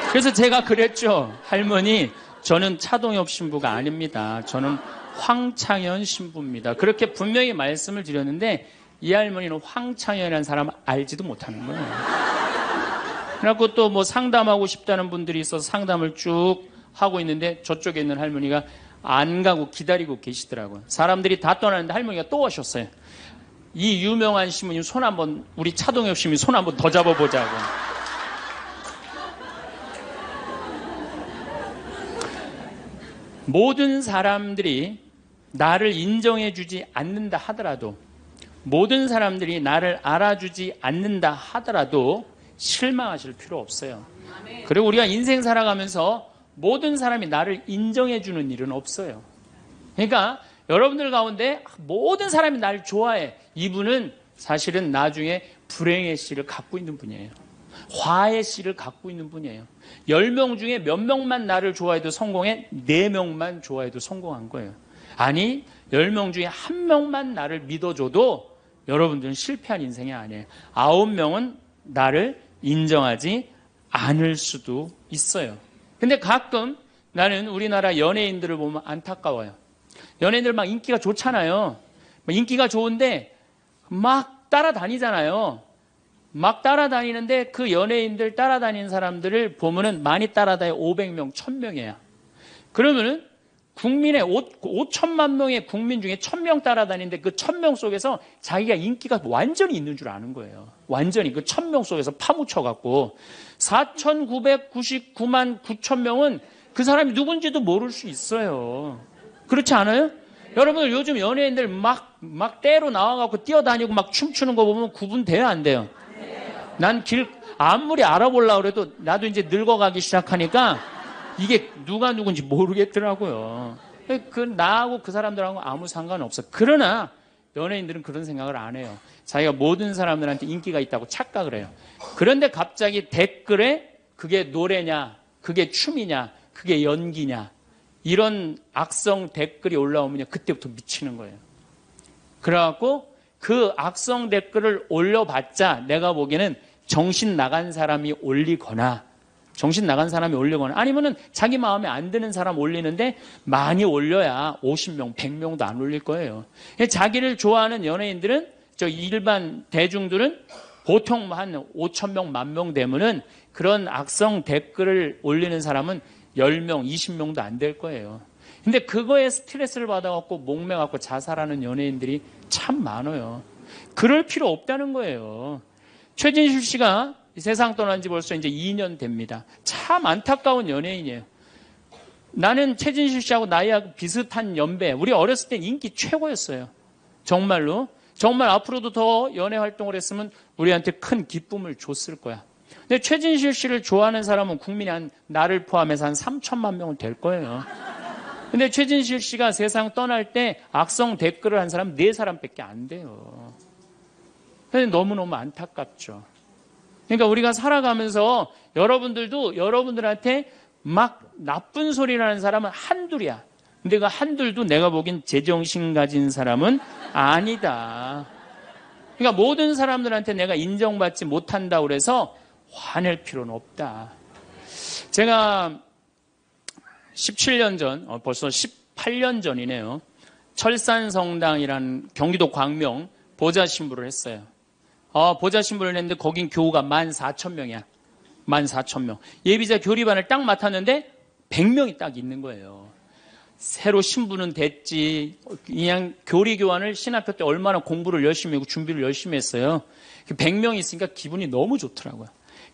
그래서 제가 그랬죠. 할머니, 저는 차동엽 신부가 아닙니다. 저는 황창현 신부입니다. 그렇게 분명히 말씀을 드렸는데 이 할머니는 황창현이라는 사람 알지도 못하는 거예요. 그래갖고 또 뭐 상담하고 싶다는 분들이 있어서 상담을 쭉 하고 있는데 저쪽에 있는 할머니가 안 가고 기다리고 계시더라고요. 사람들이 다 떠나는데 할머니가 또 오셨어요. 이 유명한 신부님 손 한번, 우리 차동엽 신부님 손 한번 더 잡아보자고. 모든 사람들이 나를 인정해주지 않는다 하더라도, 모든 사람들이 나를 알아주지 않는다 하더라도 실망하실 필요 없어요. 그리고 우리가 인생 살아가면서 모든 사람이 나를 인정해주는 일은 없어요. 그러니까 여러분들 가운데 모든 사람이 나를 좋아해. 이분은 사실은 나중에 불행의 씨를 갖고 있는 분이에요. 화의 씨를 갖고 있는 분이에요. 10명 중에 몇 명만 나를 좋아해도 성공해? 4명만 좋아해도 성공한 거예요. 아니, 10명 중에 1명만 나를 믿어줘도 여러분들은 실패한 인생이 아니에요. 9명은 나를 인정하지 않을 수도 있어요. 근데 가끔 나는 우리나라 연예인들을 보면 안타까워요. 연예인들 막 인기가 좋잖아요. 인기가 좋은데 막 따라다니잖아요. 막 따라다니는데 그 연예인들 따라다니는 사람들을 보면은 많이 따라다녀 500명, 1000명이야. 그러면은 국민의 5천만 명의 국민 중에 1000명 따라다니는데 그 1000명 속에서 자기가 인기가 완전히 있는 줄 아는 거예요. 완전히 그 1000명 속에서 파묻혀갖고 4999만 9천명은 그 사람이 누군지도 모를 수 있어요. 그렇지 않아요? 여러분들 요즘 연예인들 막 때로 나와갖고 뛰어다니고 막 춤추는 거 보면 구분돼요, 안 돼요? 난 아무리 알아보려고 해도 나도 이제 늙어가기 시작하니까 이게 누가 누군지 모르겠더라고요. 나하고 그 사람들하고 아무 상관없어. 그러나 연예인들은 그런 생각을 안 해요. 자기가 모든 사람들한테 인기가 있다고 착각을 해요. 그런데 갑자기 댓글에 그게 노래냐, 그게 춤이냐, 그게 연기냐, 이런 악성 댓글이 올라오면 그때부터 미치는 거예요. 그래갖고 그 악성 댓글을 올려봤자 내가 보기에는 정신 나간 사람이 올리거나 아니면은 자기 마음에 안 드는 사람 올리는데 많이 올려야 50명, 100명도 안 올릴 거예요. 자기를 좋아하는 연예인들은, 저 일반 대중들은 보통 한 5,000명, 10,000명 되면은 그런 악성 댓글을 올리는 사람은 10명, 20명도 안 될 거예요. 근데 그거에 스트레스를 받아갖고 목매갖고 자살하는 연예인들이 참 많아요. 그럴 필요 없다는 거예요. 최진실 씨가 세상 떠난 지 벌써 이제 2년 됩니다. 참 안타까운 연예인이에요. 나는 최진실 씨하고 나이하고 비슷한 연배. 우리 어렸을 때 인기 최고였어요. 정말로. 정말 앞으로도 더 연애 활동을 했으면 우리한테 큰 기쁨을 줬을 거야. 근데 최진실 씨를 좋아하는 사람은 국민이 나를 포함해서 한 3천만 명은 될 거예요. 근데 최진실 씨가 세상 떠날 때 악성 댓글을 한 사람 4사람밖에 안 돼요. 근데 너무너무 안타깝죠. 그러니까 우리가 살아가면서 여러분들도 여러분들한테 막 나쁜 소리를 하는 사람은 한둘이야. 근데 그 한둘도 내가 보기엔 제정신 가진 사람은 아니다. 그러니까 모든 사람들한테 내가 인정받지 못한다고 그래서 화낼 필요는 없다. 제가 17년 전, 벌써 18년 전이네요. 철산성당이라는 경기도 광명 보좌 신부를 했어요. 보좌 신부를 했는데 거긴 교우가 14,000명이야. 14,000명. 예비자 교리반을 딱 맡았는데 100명이 딱 있는 거예요. 새로 신부는 됐지. 그냥 교리 교환을 신학교 때 얼마나 공부를 열심히 하고 준비를 열심히 했어요. 100명이 있으니까 기분이 너무 좋더라고요.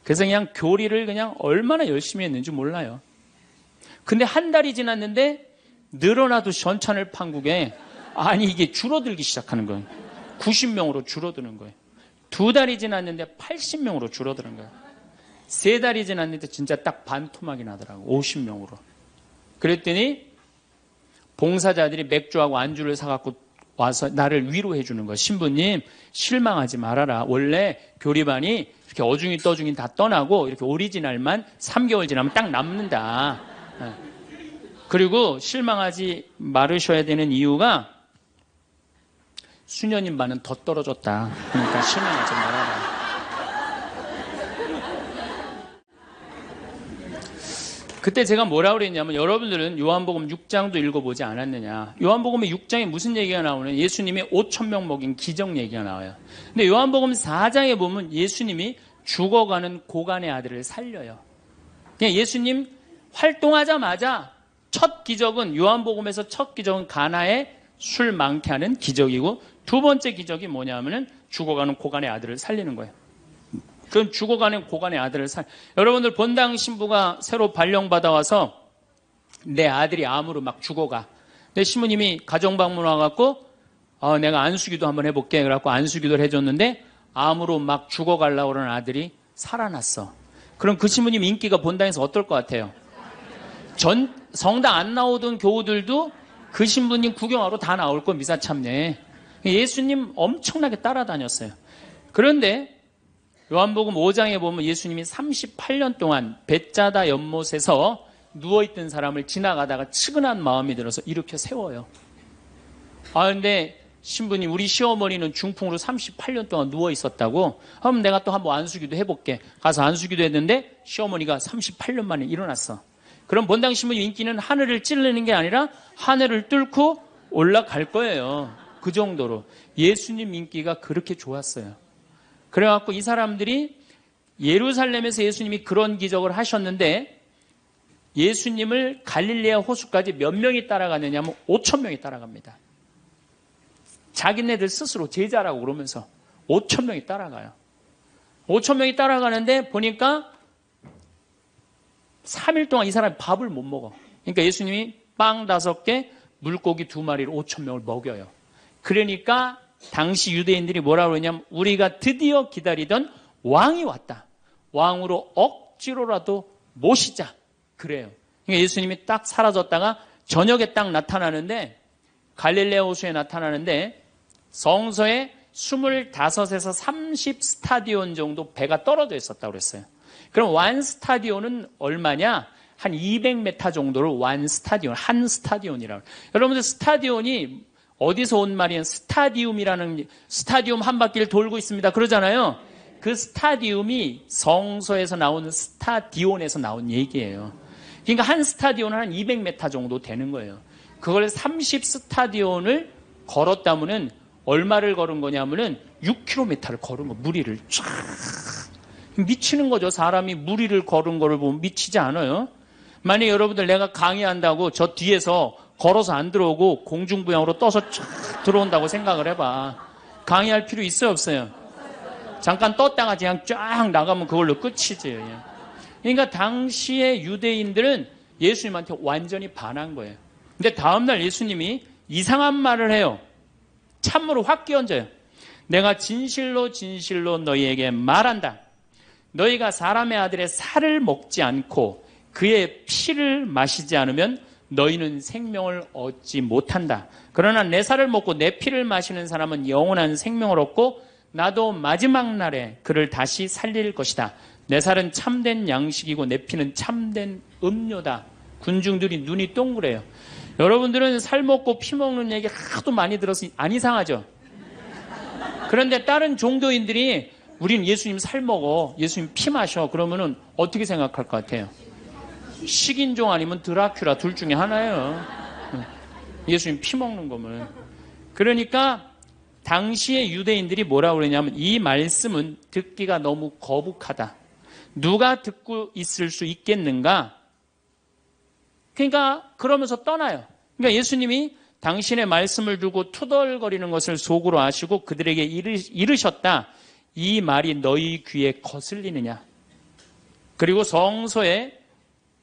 그래서 그냥 교리를 그냥 얼마나 열심히 했는지 몰라요. 근데 한 달이 지났는데 늘어나도 전찬을 판국에 아니 이게 줄어들기 시작하는 거예요. 90명으로 줄어드는 거예요. 2달이 지났는데 80명으로 줄어드는 거예요. 3달이 지났는데 진짜 딱 반토막이 나더라고요. 50명으로. 그랬더니 봉사자들이 맥주하고 안주를 사갖고 와서 나를 위로해 주는 거예요. 신부님 실망하지 말아라. 원래 교리반이 이렇게 어중이 떠중이 다 떠나고 이렇게 오리지널만 3개월 지나면 딱 남는다. 그리고 실망하지 말으셔야 되는 이유가 수녀님 반은 더 떨어졌다. 그러니까 실망하지 말아라. 그때 제가 뭐라고 그랬냐면 여러분들은 요한복음 6장도 읽어보지 않았느냐. 요한복음의 6장에 무슨 얘기가 나오는 예수님이 5,000명 먹인 기적 얘기가 나와요. 근데 요한복음 4장에 보면 예수님이 죽어가는 고간의 아들을 살려요. 그냥 예수님 활동하자마자 첫 기적은 요한복음에서 첫 기적은 가나에 술 많게 하는 기적이고 두 번째 기적이 뭐냐면은 죽어가는 고간의 아들을 살리는 거예요. 그럼 죽어가는 고간의 아들을 여러분들 본당 신부가 새로 발령받아 와서 내 아들이 암으로 막 죽어가. 내 신부님이 가정방문 와갖고 내가 안수기도 한번 해볼게. 그래갖고 안수기도를 해줬는데 암으로 막 죽어가려고 그러는 아들이 살아났어. 그럼 그 신부님 인기가 본당에서 어떨 것 같아요? 성당 안 나오던 교우들도 그 신부님 구경하러 다 나올 거 미사 참례. 예수님 엄청나게 따라다녔어요. 그런데 요한복음 5장에 보면 예수님이 38년 동안 벳자다 연못에서 누워있던 사람을 지나가다가 측은한 마음이 들어서 일으켜 세워요. 근데 신부님 우리 시어머니는 중풍으로 38년 동안 누워있었다고. 그럼 내가 또 한번 안수기도 해볼게. 가서 안수기도 했는데 시어머니가 38년 만에 일어났어. 그럼 본당 신부님 인기는 하늘을 찌르는 게 아니라 하늘을 뚫고 올라갈 거예요. 그 정도로 예수님 인기가 그렇게 좋았어요. 그래갖고 이 사람들이 예루살렘에서 예수님이 그런 기적을 하셨는데 예수님을 갈릴레아 호수까지 몇 명이 따라가느냐 하면 5,000명이 따라갑니다. 자기네들 스스로 제자라고 그러면서 5,000명이 따라가요. 5,000명이 따라가는데 보니까 3일 동안 이 사람이 밥을 못 먹어. 그러니까 예수님이 빵 5개, 물고기 2마리로 5,000명을 먹여요. 그러니까 당시 유대인들이 뭐라고 그러냐면 우리가 드디어 기다리던 왕이 왔다. 왕으로 억지로라도 모시자. 그래요. 그러니까 예수님이 딱 사라졌다가 저녁에 딱 나타나는데 갈릴레아 호수에 나타나는데 성서에 25에서 30 스타디온 정도 배가 떨어져 있었다고 그랬어요. 그럼 완 스타디온은 얼마냐? 한 200m 정도를 완 스타디온, 한 스타디온이라고. 여러분들 스타디온이 어디서 온 말이에요? 스타디움 한 바퀴를 돌고 있습니다. 그러잖아요. 그 스타디움이 성서에서 나오는 스타디온에서 나온 얘기예요. 그러니까 한 스타디온은 한 200m 정도 되는 거예요. 그걸 30 스타디온을 걸었다면은 얼마를 걸은 거냐면은 6km를 걸은 거, 무리를 쫙. 미치는 거죠. 사람이 무리를 걸은 거를 보면 미치지 않아요. 만약 여러분들 내가 강의한다고 저 뒤에서 걸어서 안 들어오고 공중부양으로 떠서 쫙 들어온다고 생각을 해봐. 강의할 필요 있어요, 없어요? 잠깐 떴다가 그냥 쫙 나가면 그걸로 끝이지. 그러니까 당시의 유대인들은 예수님한테 완전히 반한 거예요. 근데 다음날 예수님이 이상한 말을 해요. 참으로 확 끼얹어요. 내가 진실로 진실로 너희에게 말한다. 너희가 사람의 아들의 살을 먹지 않고 그의 피를 마시지 않으면 너희는 생명을 얻지 못한다. 그러나 내 살을 먹고 내 피를 마시는 사람은 영원한 생명을 얻고 나도 마지막 날에 그를 다시 살릴 것이다. 내 살은 참된 양식이고 내 피는 참된 음료다. 군중들이 눈이 동그래요. 여러분들은 살 먹고 피 먹는 얘기 하도 많이 들어서 안 이상하죠? 그런데 다른 종교인들이 우린 예수님 살 먹어, 예수님 피 마셔 그러면은 어떻게 생각할 것 같아요? 식인종 아니면 드라큘라 둘 중에 하나예요. 예수님 피 먹는 거면. 그러니까 당시의 유대인들이 뭐라고 그러냐면 이 말씀은 듣기가 너무 거북하다. 누가 듣고 있을 수 있겠는가? 그러니까 그러면서 떠나요. 그러니까 예수님이 당신의 말씀을 두고 투덜거리는 것을 속으로 아시고 그들에게 이르셨다. 이 말이 너희 귀에 거슬리느냐. 그리고 성서에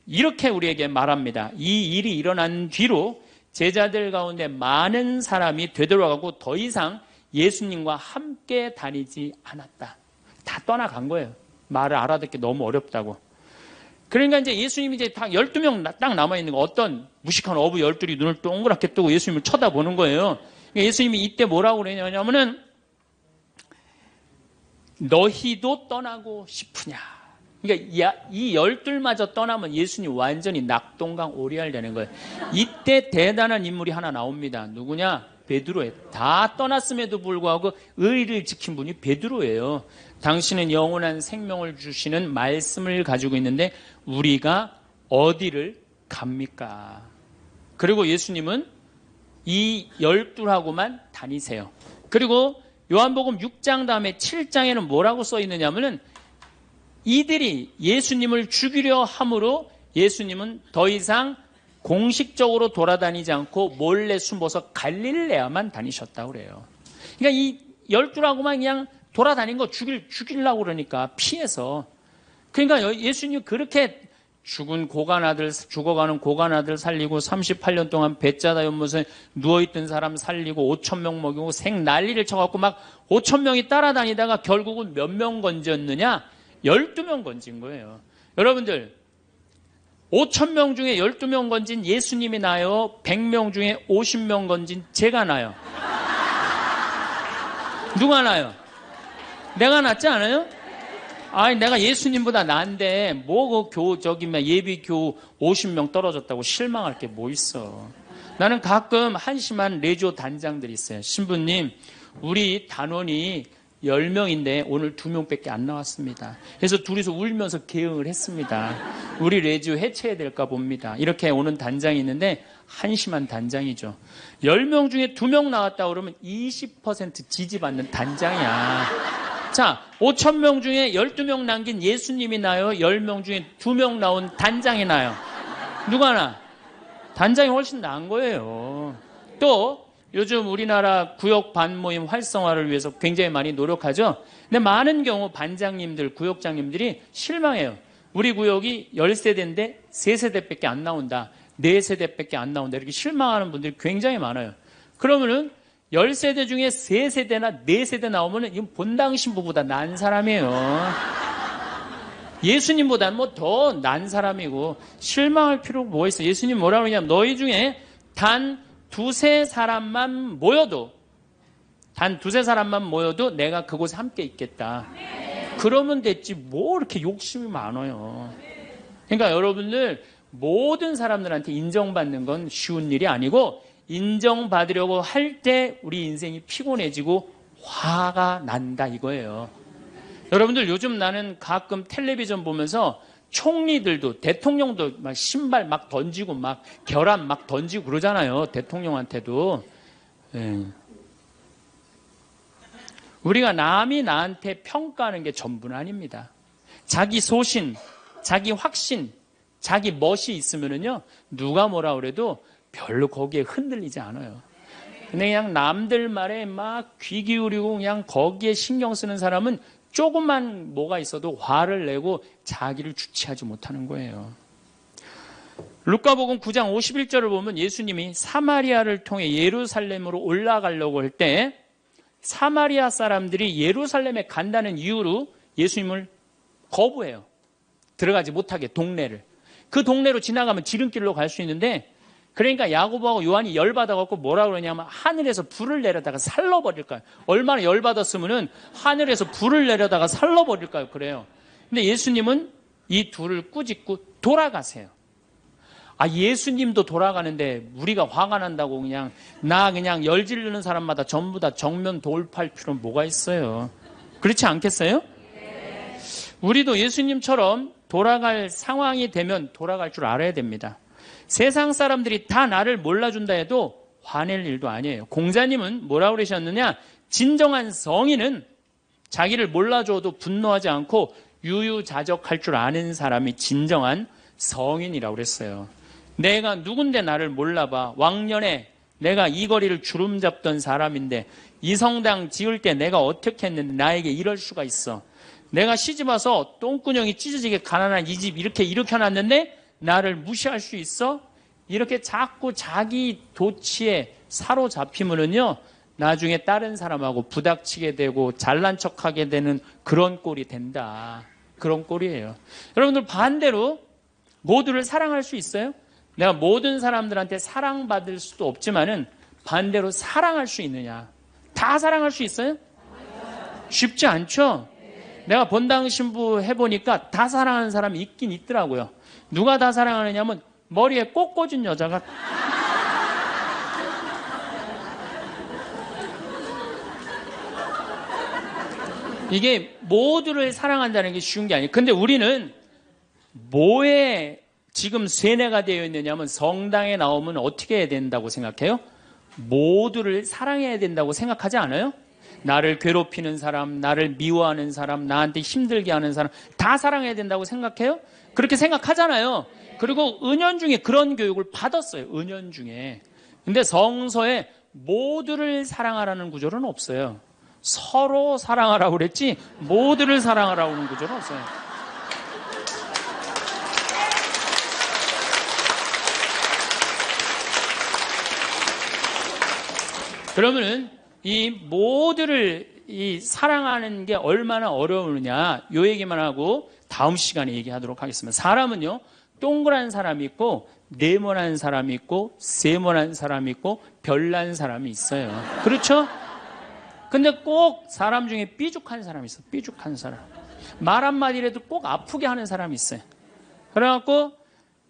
이렇게 우리에게 말합니다. 이 일이 일어난 뒤로 제자들 가운데 많은 사람이 되돌아가고 더 이상 예수님과 함께 다니지 않았다. 다 떠나간 거예요. 말을 알아듣기 너무 어렵다고. 그러니까 이제 예수님이 이제 딱 12명 딱 남아있는 거, 어떤 무식한 어부 12이 눈을 동그랗게 뜨고 예수님을 쳐다보는 거예요. 그러니까 예수님이 이때 뭐라고 그러냐면은, 너희도 떠나고 싶으냐. 그러니까 이 12마저 떠나면 예수님 완전히 낙동강 오리알 되는 거예요. 이때 대단한 인물이 하나 나옵니다. 누구냐? 베드로예요. 다 떠났음에도 불구하고 의리를 지킨 분이 베드로예요. 당신은 영원한 생명을 주시는 말씀을 가지고 있는데 우리가 어디를 갑니까? 그리고 예수님은 이 12하고만 다니세요. 그리고 요한복음 6장 다음에 7장에는 뭐라고 써 있느냐면은 이들이 예수님을 죽이려 함으로 예수님은 더 이상 공식적으로 돌아다니지 않고 몰래 숨어서 갈릴레아만 다니셨다고 그래요. 그러니까 이 12하고만 그냥 돌아다닌 거 죽이려고 그러니까 피해서. 그러니까 예수님 그렇게 죽어가는 고간 아들 살리고 38년 동안 배짜다 연못에 누워있던 사람 살리고 5,000명 먹이고 생 난리를 쳐갖고 막 5,000명이 따라다니다가 결국은 몇 명 건졌느냐? 12명 건진 거예요. 여러분들 5,000명 중에 12명 건진 예수님이 나요? 100명 중에 50명 건진 제가 나요? 누가 나요? 내가 낫지 않아요? 아니 내가 예수님보다 나은데 뭐 그 예비교 50명 떨어졌다고 실망할 게 뭐 있어. 나는 가끔 한심한 레지오 단장들이 있어요. 신부님 우리 단원이 10명인데 오늘 2명밖에 안 나왔습니다. 그래서 둘이서 울면서 개응을 했습니다. 우리 레지오 해체해야 될까 봅니다. 이렇게 오는 단장이 있는데 한심한 단장이죠. 10명 중에 2명 나왔다 그러면 20% 지지받는 단장이야. 자, 5,000명 중에 12명 남긴 예수님이 나요? 10명 중에 2명 나온 단장이 나요? 누가 나? 단장이 훨씬 나은 거예요. 또 요즘 우리나라 구역 반모임 활성화를 위해서 굉장히 많이 노력하죠. 근데 많은 경우 반장님들, 구역장님들이 실망해요. 우리 구역이 10세대인데 3세대밖에 안 나온다. 4세대밖에 안 나온다. 이렇게 실망하는 분들이 굉장히 많아요. 그러면은 10세대 중에 3세대나 4세대 나오면은 이건 본당 신부보다 난 사람이에요. 예수님보다는 뭐 더 난 사람이고 실망할 필요가 뭐가 있어. 예수님 뭐라고 그러냐면 너희 중에 단 두세 사람만 모여도 내가 그곳에 함께 있겠다. 그러면 됐지 뭐 이렇게 욕심이 많아요. 그러니까 여러분들 모든 사람들한테 인정받는 건 쉬운 일이 아니고 인정받으려고 할 때 우리 인생이 피곤해지고 화가 난다 이거예요. 여러분들 요즘 나는 가끔 텔레비전 보면서 총리들도 대통령도 막 신발 막 던지고 막 결함 막 던지고 그러잖아요. 대통령한테도. 우리가 남이 나한테 평가하는 게 전부는 아닙니다. 자기 소신, 자기 확신, 자기 멋이 있으면은요 누가 뭐라 그래도 별로 거기에 흔들리지 않아요. 근데 그냥 남들 말에 막 귀 기울이고 그냥 거기에 신경 쓰는 사람은 조금만 뭐가 있어도 화를 내고 자기를 주체하지 못하는 거예요. 루카복음 9장 51절을 보면 예수님이 사마리아를 통해 예루살렘으로 올라가려고 할 때 사마리아 사람들이 예루살렘에 간다는 이유로 예수님을 거부해요. 들어가지 못하게 동네를. 그 동네로 지나가면 지름길로 갈 수 있는데 그러니까 야고보하고 요한이 열받아갖고 뭐라 그러냐면 하늘에서 불을 내려다가 살러버릴까요? 얼마나 열받았으면은 하늘에서 불을 내려다가 살러버릴까요? 그래요. 근데 예수님은 이 둘을 꾸짖고 돌아가세요. 아, 예수님도 돌아가는데 우리가 화가 난다고 그냥 열 지르는 사람마다 전부 다 정면 돌파할 필요는 뭐가 있어요? 그렇지 않겠어요? 우리도 예수님처럼 돌아갈 상황이 되면 돌아갈 줄 알아야 됩니다. 세상 사람들이 다 나를 몰라준다 해도 화낼 일도 아니에요. 공자님은 뭐라고 그러셨느냐? 진정한 성인은 자기를 몰라줘도 분노하지 않고 유유자적할 줄 아는 사람이 진정한 성인이라고 그랬어요. 내가 누군데 나를 몰라봐. 왕년에 내가 이 거리를 주름 잡던 사람인데 이 성당 지을 때 내가 어떻게 했는데 나에게 이럴 수가 있어. 내가 시집와서 똥구녕이 찢어지게 가난한 이 집 이렇게 일으켜놨는데 나를 무시할 수 있어? 이렇게 자꾸 자기 도취에 사로잡히면은요, 나중에 다른 사람하고 부닥치게 되고 잘난 척하게 되는 그런 꼴이 된다. 그런 꼴이에요. 여러분들 반대로 모두를 사랑할 수 있어요? 내가 모든 사람들한테 사랑받을 수도 없지만은 반대로 사랑할 수 있느냐? 다 사랑할 수 있어요? 쉽지 않죠? 내가 본당 신부 해보니까 다 사랑하는 사람이 있긴 있더라고요. 누가 다 사랑하느냐면 머리에 꽃 꽂은 여자가 이게 모두를 사랑한다는 게 쉬운 게 아니에요. 근데 우리는 뭐에 지금 쇠뇌가 되어 있느냐면 성당에 나오면 어떻게 해야 된다고 생각해요? 모두를 사랑해야 된다고 생각하지 않아요? 나를 괴롭히는 사람, 나를 미워하는 사람, 나한테 힘들게 하는 사람 다 사랑해야 된다고 생각해요? 그렇게 생각하잖아요. 그리고 은연중에 그런 교육을 받았어요. 은연중에. 근데 성서에 모두를 사랑하라는 구절은 없어요. 서로 사랑하라고 그랬지 모두를 사랑하라고 하는 구절은 없어요. 그러면은 이 모두를 이 사랑하는 게 얼마나 어려우느냐 요 얘기만 하고 다음 시간에 얘기하도록 하겠습니다. 사람은요 동그란 사람이 있고 네모난 사람이 있고 세모난 사람이 있고 별난 사람이 있어요. 그렇죠? 근데 꼭 사람 중에 삐죽한 사람이 있어요. 삐죽한 사람. 말 한마디라도 꼭 아프게 하는 사람이 있어요. 그래갖고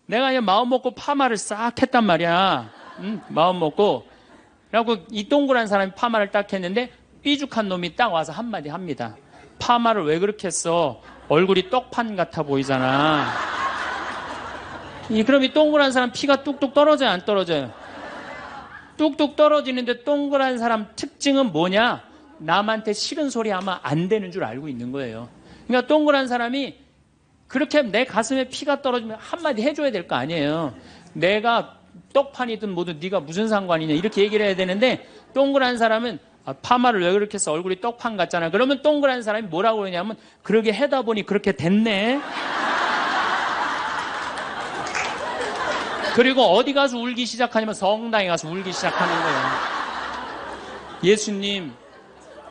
내가 그냥 마음 먹고 파마를 싹 했단 말이야. 마음 먹고. 그래갖고 이 동그란 사람이 파마를 딱 했는데 삐죽한 놈이 딱 와서 한마디 합니다. 파마를 왜 그렇게 했어? 얼굴이 떡판 같아 보이잖아. 그럼 이 동그란 사람 피가 뚝뚝 떨어져요? 안 떨어져요? 뚝뚝 떨어지는데 동그란 사람 특징은 뭐냐? 남한테 싫은 소리 하면 안 되는 줄 알고 있는 거예요. 그러니까 동그란 사람이 그렇게 내 가슴에 피가 떨어지면 한마디 해줘야 될 거 아니에요. 내가 떡판이든 뭐든 네가 무슨 상관이냐 이렇게 얘기를 해야 되는데 동그란 사람은 파마를 왜 그렇게 해서 얼굴이 떡판 같잖아. 그러면 동그란 사람이 뭐라고 그러냐면 그러게 해다 보니 그렇게 됐네. 그리고 어디 가서 울기 시작하냐면 성당에 가서 울기 시작하는 거예요. 예수님,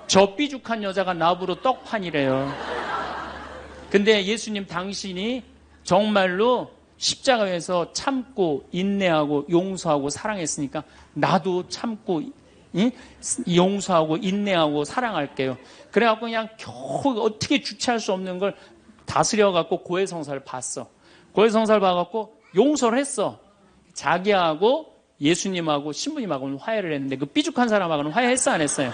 저 삐죽한 여자가 나보러 떡판이래요. 근데 예수님 당신이 정말로 십자가에서 참고 인내하고 용서하고 사랑했으니까 나도 참고 용서하고 인내하고 사랑할게요. 그래갖고 그냥 겨우 어떻게 주체할 수 없는 걸 다스려갖고 고해성사를 봤어. 고해성사를 봐갖고 용서를 했어. 자기하고 예수님하고 신부님하고는 화해를 했는데 그 삐죽한 사람하고는 화해했어 안 했어요?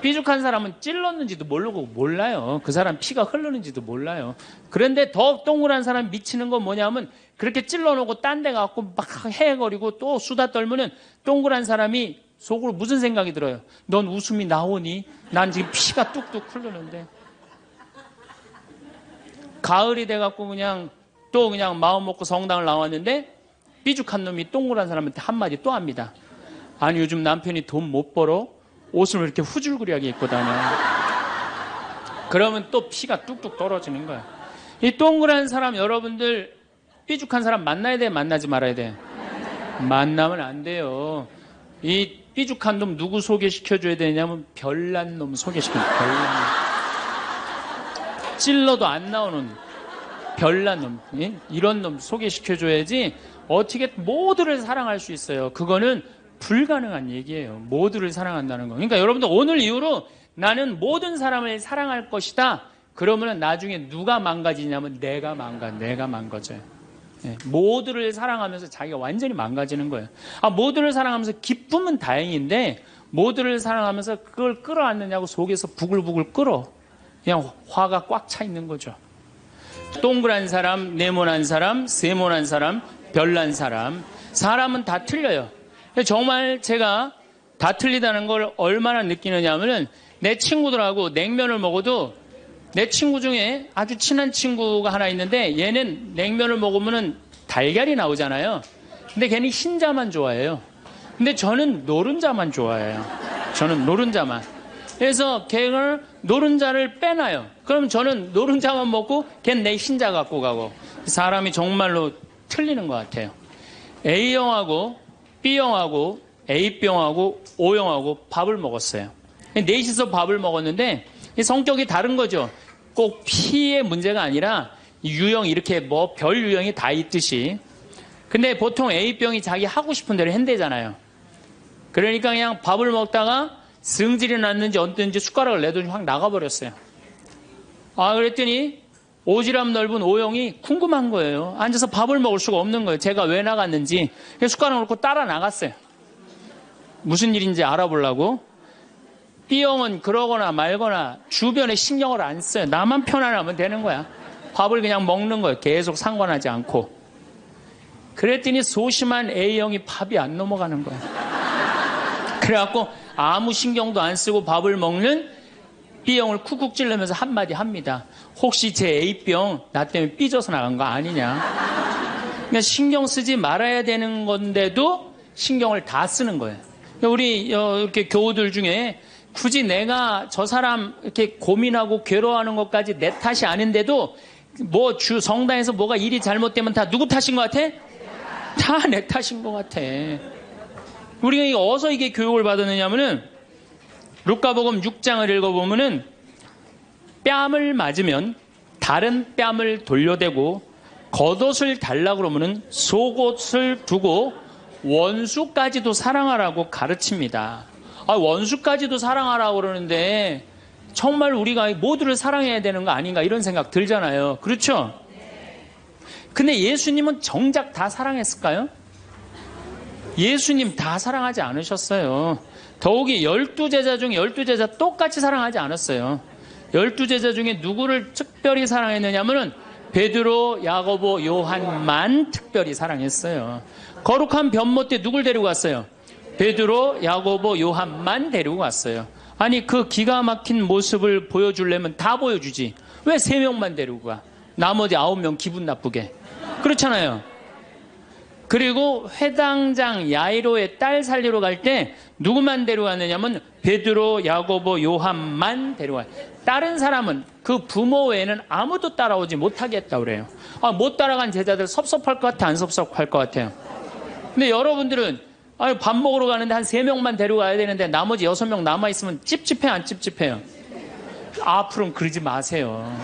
삐죽한 사람은 찔렀는지도 모르고 몰라요. 그 사람 피가 흐르는지도 몰라요. 그런데 더 동그란 사람 미치는 건 뭐냐면 그렇게 찔러놓고 딴 데 가고 막 헤거리고 또 수다 떨면은 동그란 사람이 속으로 무슨 생각이 들어요? 넌 웃음이 나오니? 난 지금 피가 뚝뚝 흐르는데. 가을이 돼갖고 그냥 또 그냥 마음 먹고 성당을 나왔는데 삐죽한 놈이 동그란 사람한테 한마디 또 합니다. 아니 요즘 남편이 돈 못 벌어? 옷을 왜 이렇게 후줄그리하게 입고 다녀? 그러면 또 피가 뚝뚝 떨어지는 거야. 이 동그란 사람 여러분들 삐죽한 사람 만나야 돼? 만나지 말아야 돼? 만나면 안 돼요. 이 삐죽한 놈 누구 소개시켜줘야 되냐면 별난 놈 소개시켜줘. 별난 놈. 찔러도 안 나오는 별난 놈. 예? 이런 놈 소개시켜줘야지 어떻게 모두를 사랑할 수 있어요. 그거는 불가능한 얘기예요. 모두를 사랑한다는 거. 그러니까 여러분들 오늘 이후로 나는 모든 사람을 사랑할 것이다. 그러면 나중에 누가 망가지냐면 내가 망가져요. 네, 모두를 사랑하면서 자기가 완전히 망가지는 거예요. 모두를 사랑하면서 기쁨은 다행인데 모두를 사랑하면서 그걸 끌어안느냐고 속에서 부글부글 끓어. 그냥 화가 꽉 차 있는 거죠. 동그란 사람, 네모난 사람, 세모난 사람, 별난 사람. 사람은 다 틀려요. 정말 제가 다 틀리다는 걸 얼마나 느끼느냐 하면은 내 친구들하고 냉면을 먹어도 내 친구 중에 아주 친한 친구가 하나 있는데 얘는 냉면을 먹으면은 달걀이 나오잖아요. 근데 걔는 흰자만 좋아해요. 근데 저는 노른자만 좋아해요. 저는 노른자만. 그래서 걔를 노른자를 빼놔요. 그럼 저는 노른자만 먹고 걔는 내 흰자 갖고 가고. 사람이 정말로 틀리는 것 같아요. A형하고 B형하고 A병하고 O형하고 밥을 먹었어요. 넷이서 밥을 먹었는데 성격이 다른 거죠. 꼭 P의 문제가 아니라 유형 이렇게 뭐 별 유형이 다 있듯이. 근데 보통 A병이 자기 하고 싶은 대로 한대잖아요. 그러니까 그냥 밥을 먹다가 승질이 났는지 어땠는지 숟가락을 내더니 확 나가버렸어요. 그랬더니 오지랖 넓은 O형이 궁금한 거예요. 앉아서 밥을 먹을 수가 없는 거예요. 제가 왜 나갔는지. 그래서 숟가락을 놓고 따라 나갔어요. 무슨 일인지 알아보려고. B형은 그러거나 말거나 주변에 신경을 안 써요. 나만 편안하면 되는 거야. 밥을 그냥 먹는 거예요. 계속 상관하지 않고. 그랬더니 소심한 A형이 밥이 안 넘어가는 거예요. 그래갖고 아무 신경도 안 쓰고 밥을 먹는 B형을 쿡쿡 찔르면서 한마디 합니다. 혹시 제 A병 나 때문에 삐져서 나간 거 아니냐. 그러니까 신경 쓰지 말아야 되는 건데도 신경을 다 쓰는 거예요. 우리 이렇게 교우들 중에 굳이 내가 저 사람 이렇게 고민하고 괴로워하는 것까지 내 탓이 아닌데도 뭐 성당에서 뭐가 일이 잘못되면 다 누구 탓인 것 같아? 다 내 탓인 것 같아. 우리가 어디서 이게 교육을 받았느냐면은 루카복음 6장을 읽어보면은 뺨을 맞으면 다른 뺨을 돌려대고 겉옷을 달라고 그러면은 속옷을 두고 원수까지도 사랑하라고 가르칩니다. 원수까지도 사랑하라고 그러는데 정말 우리가 모두를 사랑해야 되는 거 아닌가 이런 생각 들잖아요. 그렇죠? 근데 예수님은 정작 다 사랑했을까요? 예수님 다 사랑하지 않으셨어요. 더욱이 12제자 중에 12제자 똑같이 사랑하지 않았어요. 12제자 중에 누구를 특별히 사랑했느냐면은 베드로, 야고보, 요한만 특별히 사랑했어요. 거룩한 변모 때 누굴 데리고 갔어요? 베드로, 야고보, 요한만 데리고 갔어요. 아니 그 기가 막힌 모습을 보여주려면 다 보여주지. 왜 3명만 데리고 가? 나머지 9명 기분 나쁘게. 그렇잖아요. 그리고 회당장 야이로의 딸 살리러 갈 때 누구만 데려갔느냐면 베드로, 야고보, 요한만 데려가요. 다른 사람은 그 부모 외에는 아무도 따라오지 못하겠다고 그래요. 못 따라간 제자들 섭섭할 것 같아, 안 섭섭할 것 같아요? 근데 여러분들은 밥 먹으러 가는데 한 3명만 데려가야 되는데 나머지 6명 남아있으면 찝찝해, 안 찝찝해요? 앞으로는 그러지 마세요.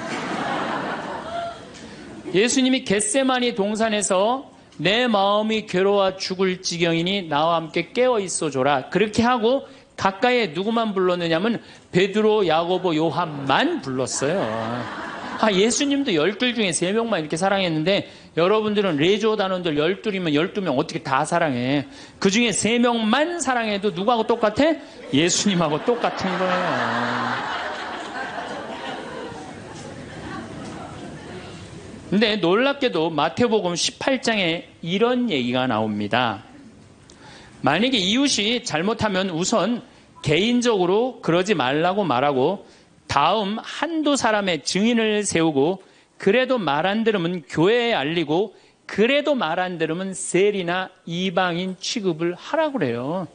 예수님이 겟세마니 동산에서 내 마음이 괴로워 죽을 지경이니 나와 함께 깨어 있어줘라. 그렇게 하고 가까이에 누구만 불렀느냐면 베드로, 야고보, 요한만 불렀어요. 예수님도 12 중에 3명만 이렇게 사랑했는데 여러분들은 레조 단원들 12이면 12명 어떻게 다 사랑해. 그 중에 3명만 사랑해도 누구하고 똑같아? 예수님하고 똑같은 거예요. 근데 놀랍게도 마태복음 18장에 이런 얘기가 나옵니다. 만약에 이웃이 잘못하면 우선 개인적으로 그러지 말라고 말하고 다음 한두 사람의 증인을 세우고 그래도 말 안 들으면 교회에 알리고 그래도 말 안 들으면 세리나 이방인 취급을 하라고 그래요.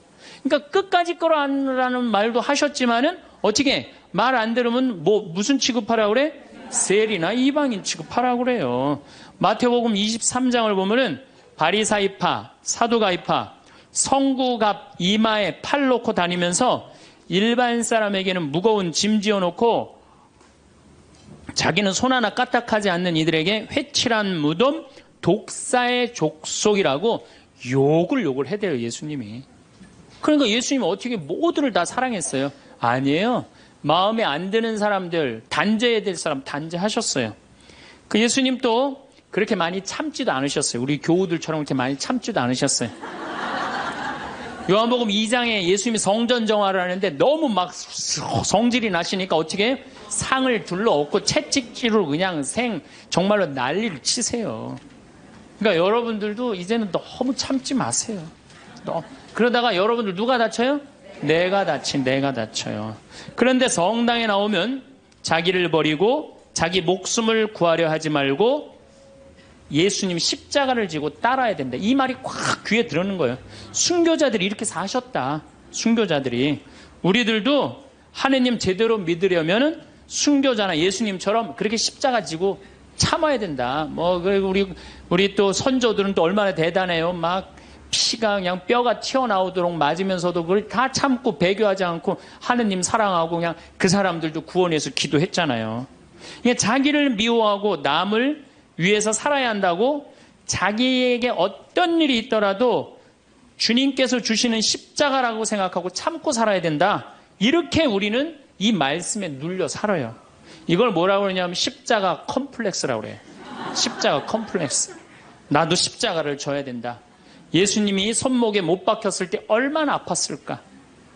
그러니까 끝까지 끌어안으라는 말도 하셨지만은 어떻게 말 안 들으면 무슨 취급하라고 그래? 세리나 이방인 취급하라고 그래요. 마태복음 23장을 보면은 바리사이파, 사두가이파, 성구갑 이마에 팔 놓고 다니면서 일반 사람에게는 무거운 짐 지어놓고 자기는 손 하나 까딱하지 않는 이들에게 회칠한 무덤, 독사의 족속이라고 욕을 해대요, 예수님이. 그러니까 예수님은 어떻게 모두를 다 사랑했어요? 아니에요. 마음에 안 드는 사람들, 단죄해야 될 사람 단죄하셨어요. 그 예수님 또 그렇게 많이 참지도 않으셨어요. 우리 교우들처럼 그렇게 많이 참지도 않으셨어요. 요한복음 2장에 예수님이 성전 정화를 하는데 너무 막 성질이 나시니까 어떻게 상을 둘러엎고 채찍질로 그냥 정말로 난리를 치세요. 그러니까 여러분들도 이제는 너무 참지 마세요. 그러다가 여러분들 누가 다쳐요? 내가 다쳐요. 그런데 성당에 나오면 자기를 버리고 자기 목숨을 구하려 하지 말고 예수님 십자가를 지고 따라야 된다. 이 말이 꽉 귀에 들어오는 거예요. 순교자들이 이렇게 사셨다. 순교자들이. 우리들도 하느님 제대로 믿으려면 순교자나 예수님처럼 그렇게 십자가 지고 참아야 된다. 우리 또 선조들은 또 얼마나 대단해요. 막 피가 그냥 뼈가 튀어나오도록 맞으면서도 그걸 다 참고 배교하지 않고 하느님 사랑하고 그냥 그 사람들도 구원해서 기도했잖아요. 자기를 미워하고 남을 위해서 살아야 한다고 자기에게 어떤 일이 있더라도 주님께서 주시는 십자가라고 생각하고 참고 살아야 된다. 이렇게 우리는 이 말씀에 눌려 살아요. 이걸 뭐라고 그러냐면 십자가 컴플렉스라고 그래요. 십자가 컴플렉스. 나도 십자가를 져야 된다. 예수님이 손목에 못 박혔을 때 얼마나 아팠을까?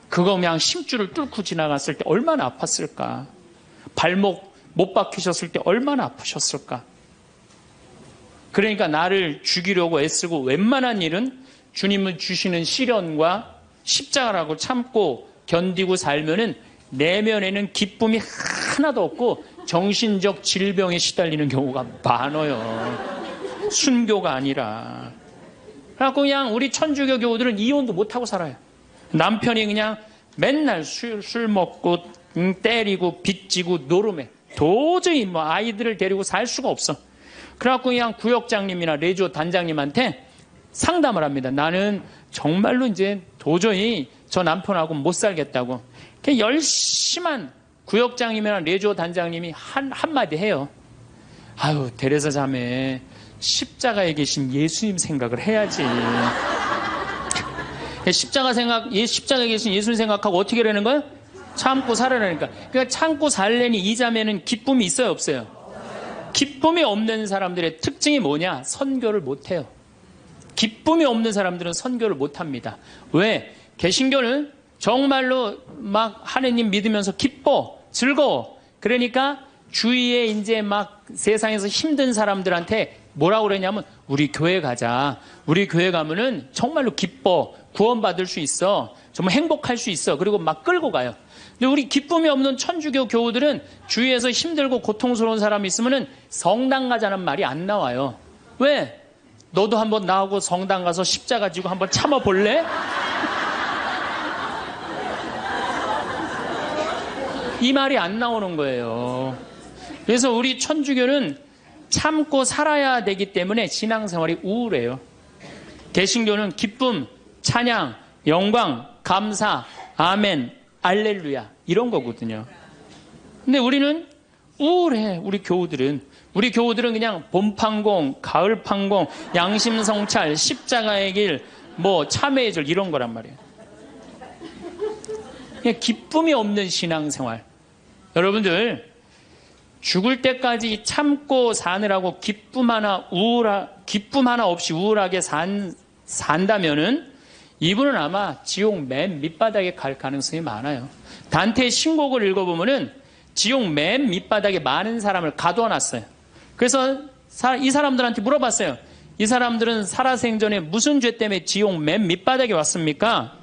그거 그냥 심줄을 뚫고 지나갔을 때 얼마나 아팠을까? 발목 못 박히셨을 때 얼마나 아프셨을까? 그러니까 나를 죽이려고 애쓰고 웬만한 일은 주님은 주시는 시련과 십자가라고 참고 견디고 살면은 내면에는 기쁨이 하나도 없고 정신적 질병에 시달리는 경우가 많아요. 순교가 아니라. 그래갖고 그냥 우리 천주교 교우들은 이혼도 못하고 살아요. 남편이 그냥 맨날 술 먹고 때리고 빚지고 노름해. 도저히 아이들을 데리고 살 수가 없어. 그래갖고 그냥 구역장님이나 레지오 단장님한테 상담을 합니다. 나는 정말로 이제 도저히 저 남편하고 못 살겠다고. 그냥 열심한 구역장님이나 레지오 단장님이 한마디 해요. 아유, 데레사 자매, 십자가에 계신 예수님 생각을 해야지. 십자가에 계신 예수님 생각하고 어떻게 하라는 거야? 참고 살아라니까. 그러니까 참고 살려니 이 자매는 기쁨이 있어요, 없어요? 기쁨이 없는 사람들의 특징이 뭐냐? 선교를 못해요. 기쁨이 없는 사람들은 선교를 못합니다. 왜? 개신교는 정말로 막 하느님 믿으면서 기뻐, 즐거워. 그러니까 주위에 이제 막 세상에서 힘든 사람들한테 뭐라고 그러냐면 우리 교회 가자. 우리 교회 가면은 정말로 기뻐, 구원받을 수 있어. 정말 행복할 수 있어. 그리고 막 끌고 가요. 근데 우리 기쁨이 없는 천주교 교우들은 주위에서 힘들고 고통스러운 사람이 있으면은 성당 가자는 말이 안 나와요. 왜? 너도 한번 나하고 성당 가서 십자가 지고 한번 참아볼래? 이 말이 안 나오는 거예요. 그래서 우리 천주교는 참고 살아야 되기 때문에 신앙생활이 우울해요. 개신교는 기쁨, 찬양, 영광, 감사, 아멘, 알렐루야 이런 거거든요. 근데 우리는 우울해. 우리 교우들은 그냥 봄판공, 가을판공, 양심성찰, 십자가의 길, 참회의 절 이런 거란 말이에요. 그냥 기쁨이 없는 신앙생활. 여러분들 죽을 때까지 참고 사느라고 기쁨 하나 없이 우울하게 산다면은 이분은 아마 지옥 맨 밑바닥에 갈 가능성이 많아요. 단테의 신곡을 읽어보면은 지옥 맨 밑바닥에 많은 사람을 가둬놨어요. 그래서 이 사람들한테 물어봤어요. 이 사람들은 살아생전에 무슨 죄 때문에 지옥 맨 밑바닥에 왔습니까?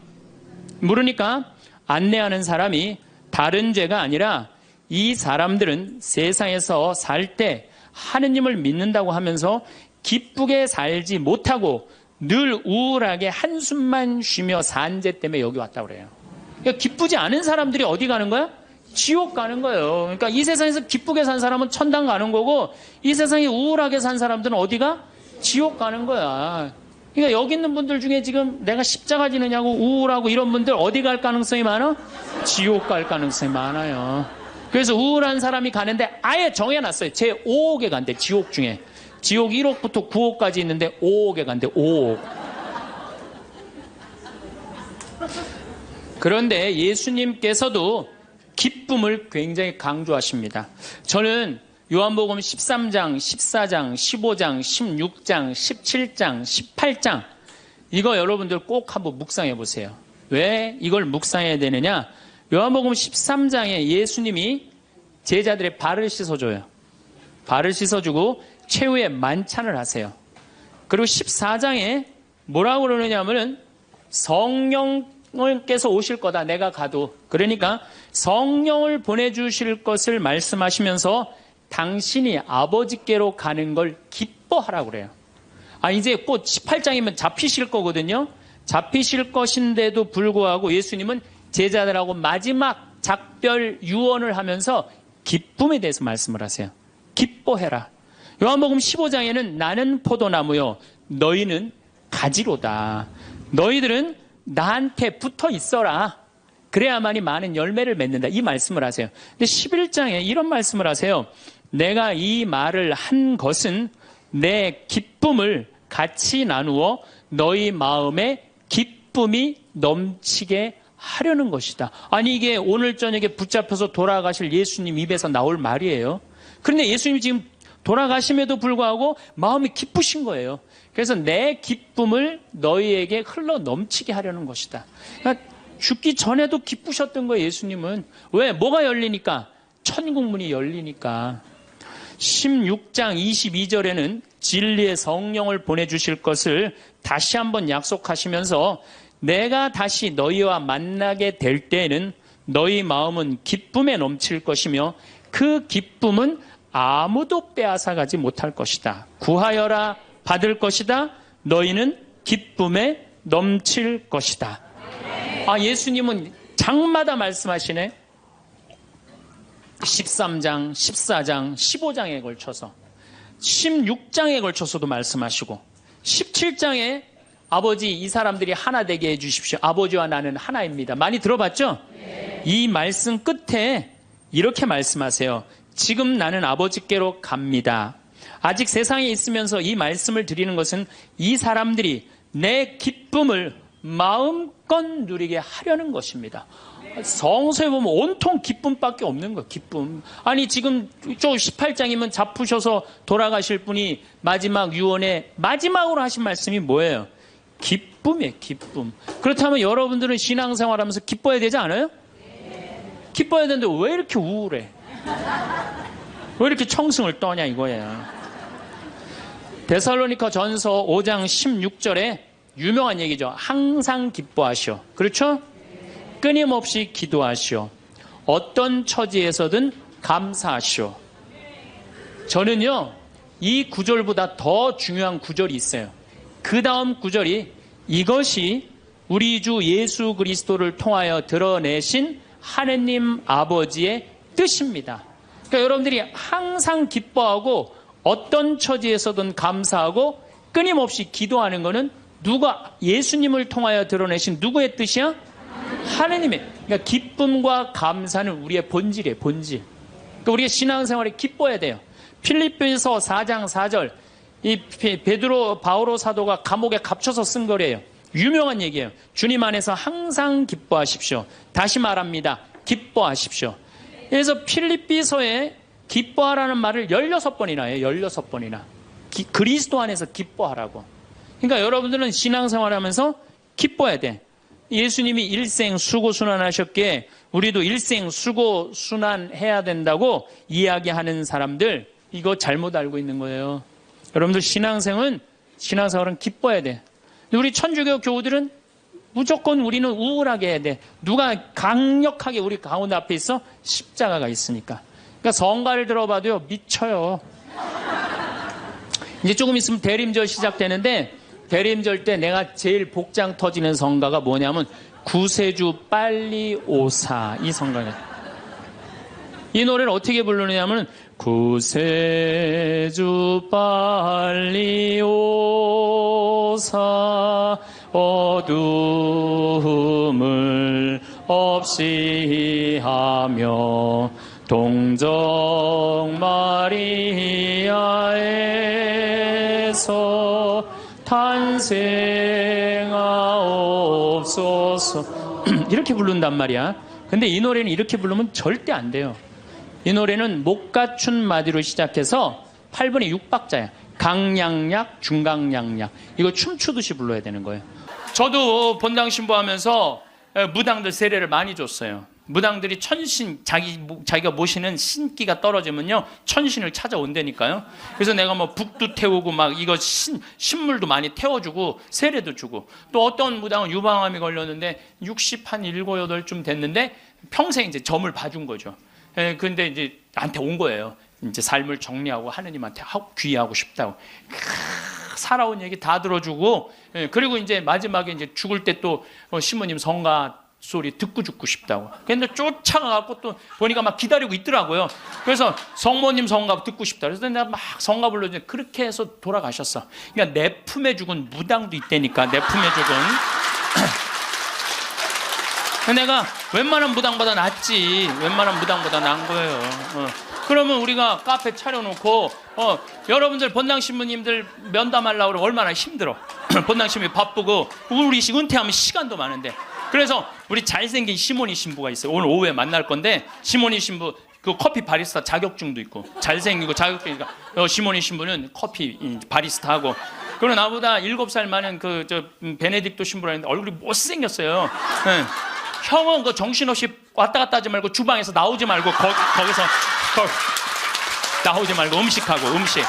물으니까 안내하는 사람이 다른 죄가 아니라 이 사람들은 세상에서 살 때 하느님을 믿는다고 하면서 기쁘게 살지 못하고 늘 우울하게 한숨만 쉬며 산 죄 때문에 여기 왔다고 그래요. 그러니까 기쁘지 않은 사람들이 어디 가는 거야? 지옥 가는 거예요. 그러니까 이 세상에서 기쁘게 산 사람은 천당 가는 거고 이 세상에 우울하게 산 사람들은 어디가? 지옥 가는 거야. 그러니까 여기 있는 분들 중에 지금 내가 십자가 지느냐고 우울하고 이런 분들 어디 갈 가능성이 많아? 지옥 갈 가능성이 많아요. 그래서 우울한 사람이 가는데 아예 정해놨어요. 제 5억에 간대. 지옥 중에. 지옥 1억부터 9억까지 있는데 5억에 간대. 5억. 그런데 예수님께서도 기쁨을 굉장히 강조하십니다. 저는 요한복음 13장, 14장, 15장, 16장, 17장, 18장 이거 여러분들 꼭 한번 묵상해 보세요. 왜 이걸 묵상해야 되느냐? 요한복음 13장에 예수님이 제자들의 발을 씻어줘요. 발을 씻어주고 최후의 만찬을 하세요. 그리고 14장에 뭐라고 그러느냐면은 성령께서 오실 거다. 내가 가도. 그러니까 성령을 보내주실 것을 말씀하시면서 당신이 아버지께로 가는 걸 기뻐하라고 그래요. 이제 곧 18장이면 잡히실 거거든요. 잡히실 것인데도 불구하고 예수님은 제자들하고 마지막 작별 유언을 하면서 기쁨에 대해서 말씀을 하세요. 기뻐해라. 요한복음 15장에는 나는 포도나무요 너희는 가지로다. 너희들은 나한테 붙어 있어라. 그래야만이 많은 열매를 맺는다. 이 말씀을 하세요. 근데 11장에 이런 말씀을 하세요. 내가 이 말을 한 것은 내 기쁨을 같이 나누어 너희 마음에 기쁨이 넘치게 하려는 것이다. 이게 오늘 저녁에 붙잡혀서 돌아가실 예수님 입에서 나올 말이에요. 그런데 예수님이 지금 돌아가심에도 불구하고 마음이 기쁘신 거예요. 그래서 내 기쁨을 너희에게 흘러 넘치게 하려는 것이다. 그러니까 죽기 전에도 기쁘셨던 거예요, 예수님은. 왜? 뭐가 열리니까? 천국문이 열리니까. 16장 22절에는 진리의 성령을 보내주실 것을 다시 한번 약속하시면서 내가 다시 너희와 만나게 될 때에는 너희 마음은 기쁨에 넘칠 것이며 그 기쁨은 아무도 빼앗아가지 못할 것이다. 구하여라 받을 것이다. 너희는 기쁨에 넘칠 것이다. 예수님은 장마다 말씀하시네. 13장, 14장, 15장에 걸쳐서 16장에 걸쳐서도 말씀하시고 17장에 아버지 이 사람들이 하나 되게 해주십시오. 아버지와 나는 하나입니다. 많이 들어봤죠? 네. 이 말씀 끝에 이렇게 말씀하세요. 지금 나는 아버지께로 갑니다. 아직 세상에 있으면서 이 말씀을 드리는 것은 이 사람들이 내 기쁨을 마음껏 누리게 하려는 것입니다. 성서에 보면 온통 기쁨밖에 없는 거예요. 기쁨. 지금 저 18장이면 잡으셔서 돌아가실 분이 마지막 유언에 마지막으로 하신 말씀이 뭐예요? 기쁨이에요. 기쁨. 그렇다면 여러분들은 신앙생활하면서 기뻐야 되지 않아요? 기뻐야 되는데 왜 이렇게 우울해? 왜 이렇게 청승을 떠냐 이거예요. 데살로니가 전서 5장 16절에 유명한 얘기죠. 항상 기뻐하시오. 그렇죠? 끊임없이 기도하시오. 어떤 처지에서든 감사하시오. 저는요, 이 구절보다 더 중요한 구절이 있어요. 그 다음 구절이 이것이 우리 주 예수 그리스도를 통하여 드러내신 하느님 아버지의 뜻입니다. 그러니까 여러분들이 항상 기뻐하고 어떤 처지에서든 감사하고 끊임없이 기도하는 것은 누가 예수님을 통하여 드러내신 누구의 뜻이야? 하느님의. 그러니까 기쁨과 감사는 우리의 본질이에요. 본질. 그러니까 우리가 신앙생활에 기뻐야 돼요. 필립보서 4장 4절 이 베드로 바오로 사도가 감옥에 갇혀서 쓴 거래요. 유명한 얘기예요. 주님 안에서 항상 기뻐하십시오. 다시 말합니다. 기뻐하십시오. 그래서 필립비서에 기뻐하라는 말을 16번이나 해요. 16번이나. 그리스도 안에서 기뻐하라고. 그러니까 여러분들은 신앙생활하면서 기뻐야 돼. 예수님이 일생 수고순환하셨기에 우리도 일생 수고순환해야 된다고 이야기하는 사람들 이거 잘못 알고 있는 거예요. 여러분들 신앙생활은 기뻐야 돼. 우리 천주교 교우들은 무조건 우리는 우울하게 해야 돼. 누가 강력하게 우리 가운데 앞에 있어? 십자가가 있으니까. 그러니까 성가를 들어봐도요 미쳐요. 이제 조금 있으면 대림절 시작되는데 대림절 때 내가 제일 복장 터지는 성가가 뭐냐면 구세주 빨리 오사 이 성가예요. 이 노래를 어떻게 부르느냐면 구세주 빨리 오사 어둠을 없이 하며 동정 마리아에서 탄생하옵소서 이렇게 부른단 말이야. 근데 이 노래는 이렇게 부르면 절대 안 돼요. 이 노래는 목 갖춘 마디로 시작해서 8분의 6박자야. 강량약, 중강량약. 이거 춤추듯이 불러야 되는 거예요. 저도 본당 신부하면서 무당들 세례를 많이 줬어요. 무당들이 천신, 자기가 모시는 신기가 떨어지면요, 천신을 찾아온다니까요. 그래서 내가 뭐 북도 태우고 막 이거 신물도 많이 태워주고 세례도 주고 또 어떤 무당은 유방암이 걸렸는데 60 한 7, 8쯤 됐는데 평생 이제 점을 봐준 거죠. 근데 이제 나한테 온 거예요. 이제 삶을 정리하고 하느님한테 귀하고 싶다고. 살아온 얘기 다 들어주고, 그리고 이제 마지막에 이제 죽을 때 또 신부님 성가 소리 듣고 죽고 싶다고. 근데 쫓아가갖고 또 보니까 막 기다리고 있더라고요. 그래서 성모님 성가 듣고 싶다. 그래서 내가 막 성가 불러주는데 그렇게 해서 돌아가셨어. 그러니까 내 품에 죽은 무당도 있다니까, 내 품에 죽은. 내가 웬만한 무당보다 낫지. 웬만한 무당보다 나은 거예요. 그러면 우리가 카페 차려놓고 여러분들 본당 신부님들 면담하려고 그러면 얼마나 힘들어. 본당 신부님 바쁘고 우리 은퇴하면 시간도 많은데. 그래서 우리 잘생긴 시모니 신부가 있어요. 오늘 오후에 만날 건데 시모니 신부 그 커피 바리스타 자격증도 있고 잘생기고 자격증이니까 시모니 신부는 커피 바리스타하고. 그리고 나보다 7살 많은 베네딕토 신부라는데 얼굴이 못생겼어요. 네. 형은 그 정신없이 왔다 갔다 하지 말고 주방에서 나오지 말고 거기서 나오지 말고 음식하고 음식.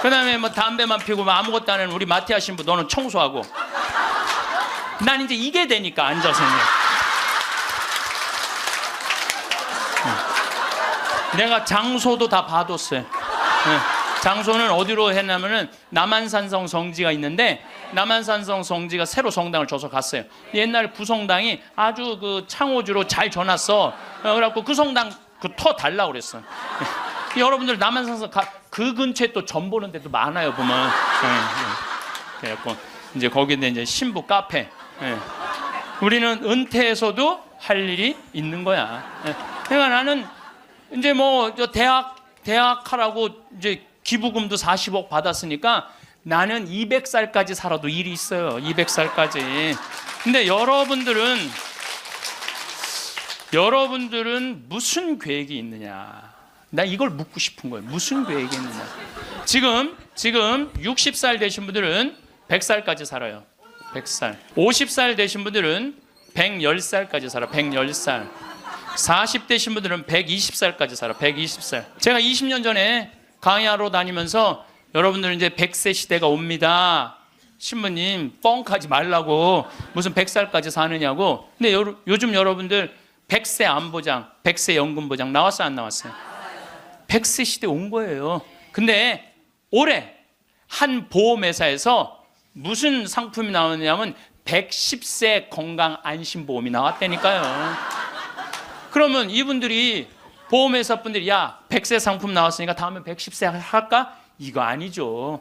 그 다음에 뭐 담배만 피우고 뭐 아무것도 안 하는 우리 마티아 신부 너는 청소하고. 난 이제 이게 되니까 앉아서 내가 장소도 다 봐뒀어요. 장소는 어디로 했냐면은 남한산성 성지가 있는데 남한산성 성지가 새로 성당을 줘서 갔어요. 옛날 구성당이 아주 그 창호주로 잘 줘놨어. 그래갖고 그 성당 터 달라고 그랬어. 여러분들 남한산성 그 근처에 또 점 보는 데도 많아요 보면. 그래갖고 이제 거기에 이제 신부 카페. 우리는 은퇴해서도 할 일이 있는 거야. 그러니까 나는 이제 뭐 대학 하라고 이제 기부금도 40억 받았으니까 나는 200살까지 살아도 일이 있어요. 200살까지. 근데 여러분들은 무슨 계획이 있느냐? 나 이걸 묻고 싶은 거예요. 무슨 계획이 있느냐? 지금 60살 되신 분들은 100살까지 살아요. 100살. 50살 되신 분들은 110살까지 살아. 110살. 40대신 분들은 120살까지 살아. 120살. 제가 20년 전에 강의하러 다니면서 여러분들 이제 100세 시대가 옵니다. 신부님 뻥하지 말라고 무슨 100살까지 사느냐고. 근데 요즘 여러분들 100세 안보장, 100세 연금보장 나왔어요, 안 나왔어요? 100세 시대 온 거예요. 근데 올해 한 보험회사에서 무슨 상품이 나오냐면 110세 건강 안심보험이 나왔다니까요. 그러면 이분들이 보험회사 분들이 야 100세 상품 나왔으니까 다음에 110세 할까? 이거 아니죠.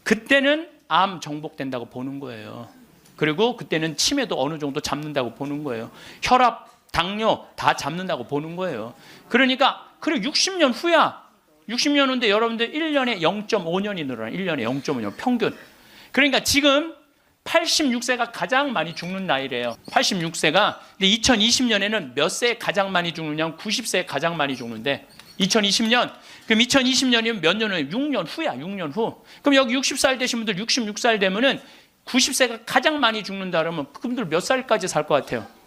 그때는 암 정복된다고 보는 거예요. 그리고 그때는 치매도 어느 정도 잡는다고 보는 거예요. 혈압, 당뇨 다 잡는다고 보는 거예요. 그러니까 그래 60년 후야. 60년 후인데 여러분들 1년에 0.5년이 늘어나. 1년에 0.5년 평균. 그러니까 지금 86세가 가장 많이 죽는 나이래요. 86세가. 근데 2020년에는 몇 세에 가장 많이 죽느냐면 90세에 가장 많이 죽는데 2020년. 그럼 2020년이면 몇 년 후에? 6년 후야. 6년 후. 그럼 여기 60살 되신 분들 66살 되면은 90세가 가장 많이 죽는다 그러면 그분들 몇 살까지 살 것 같아요?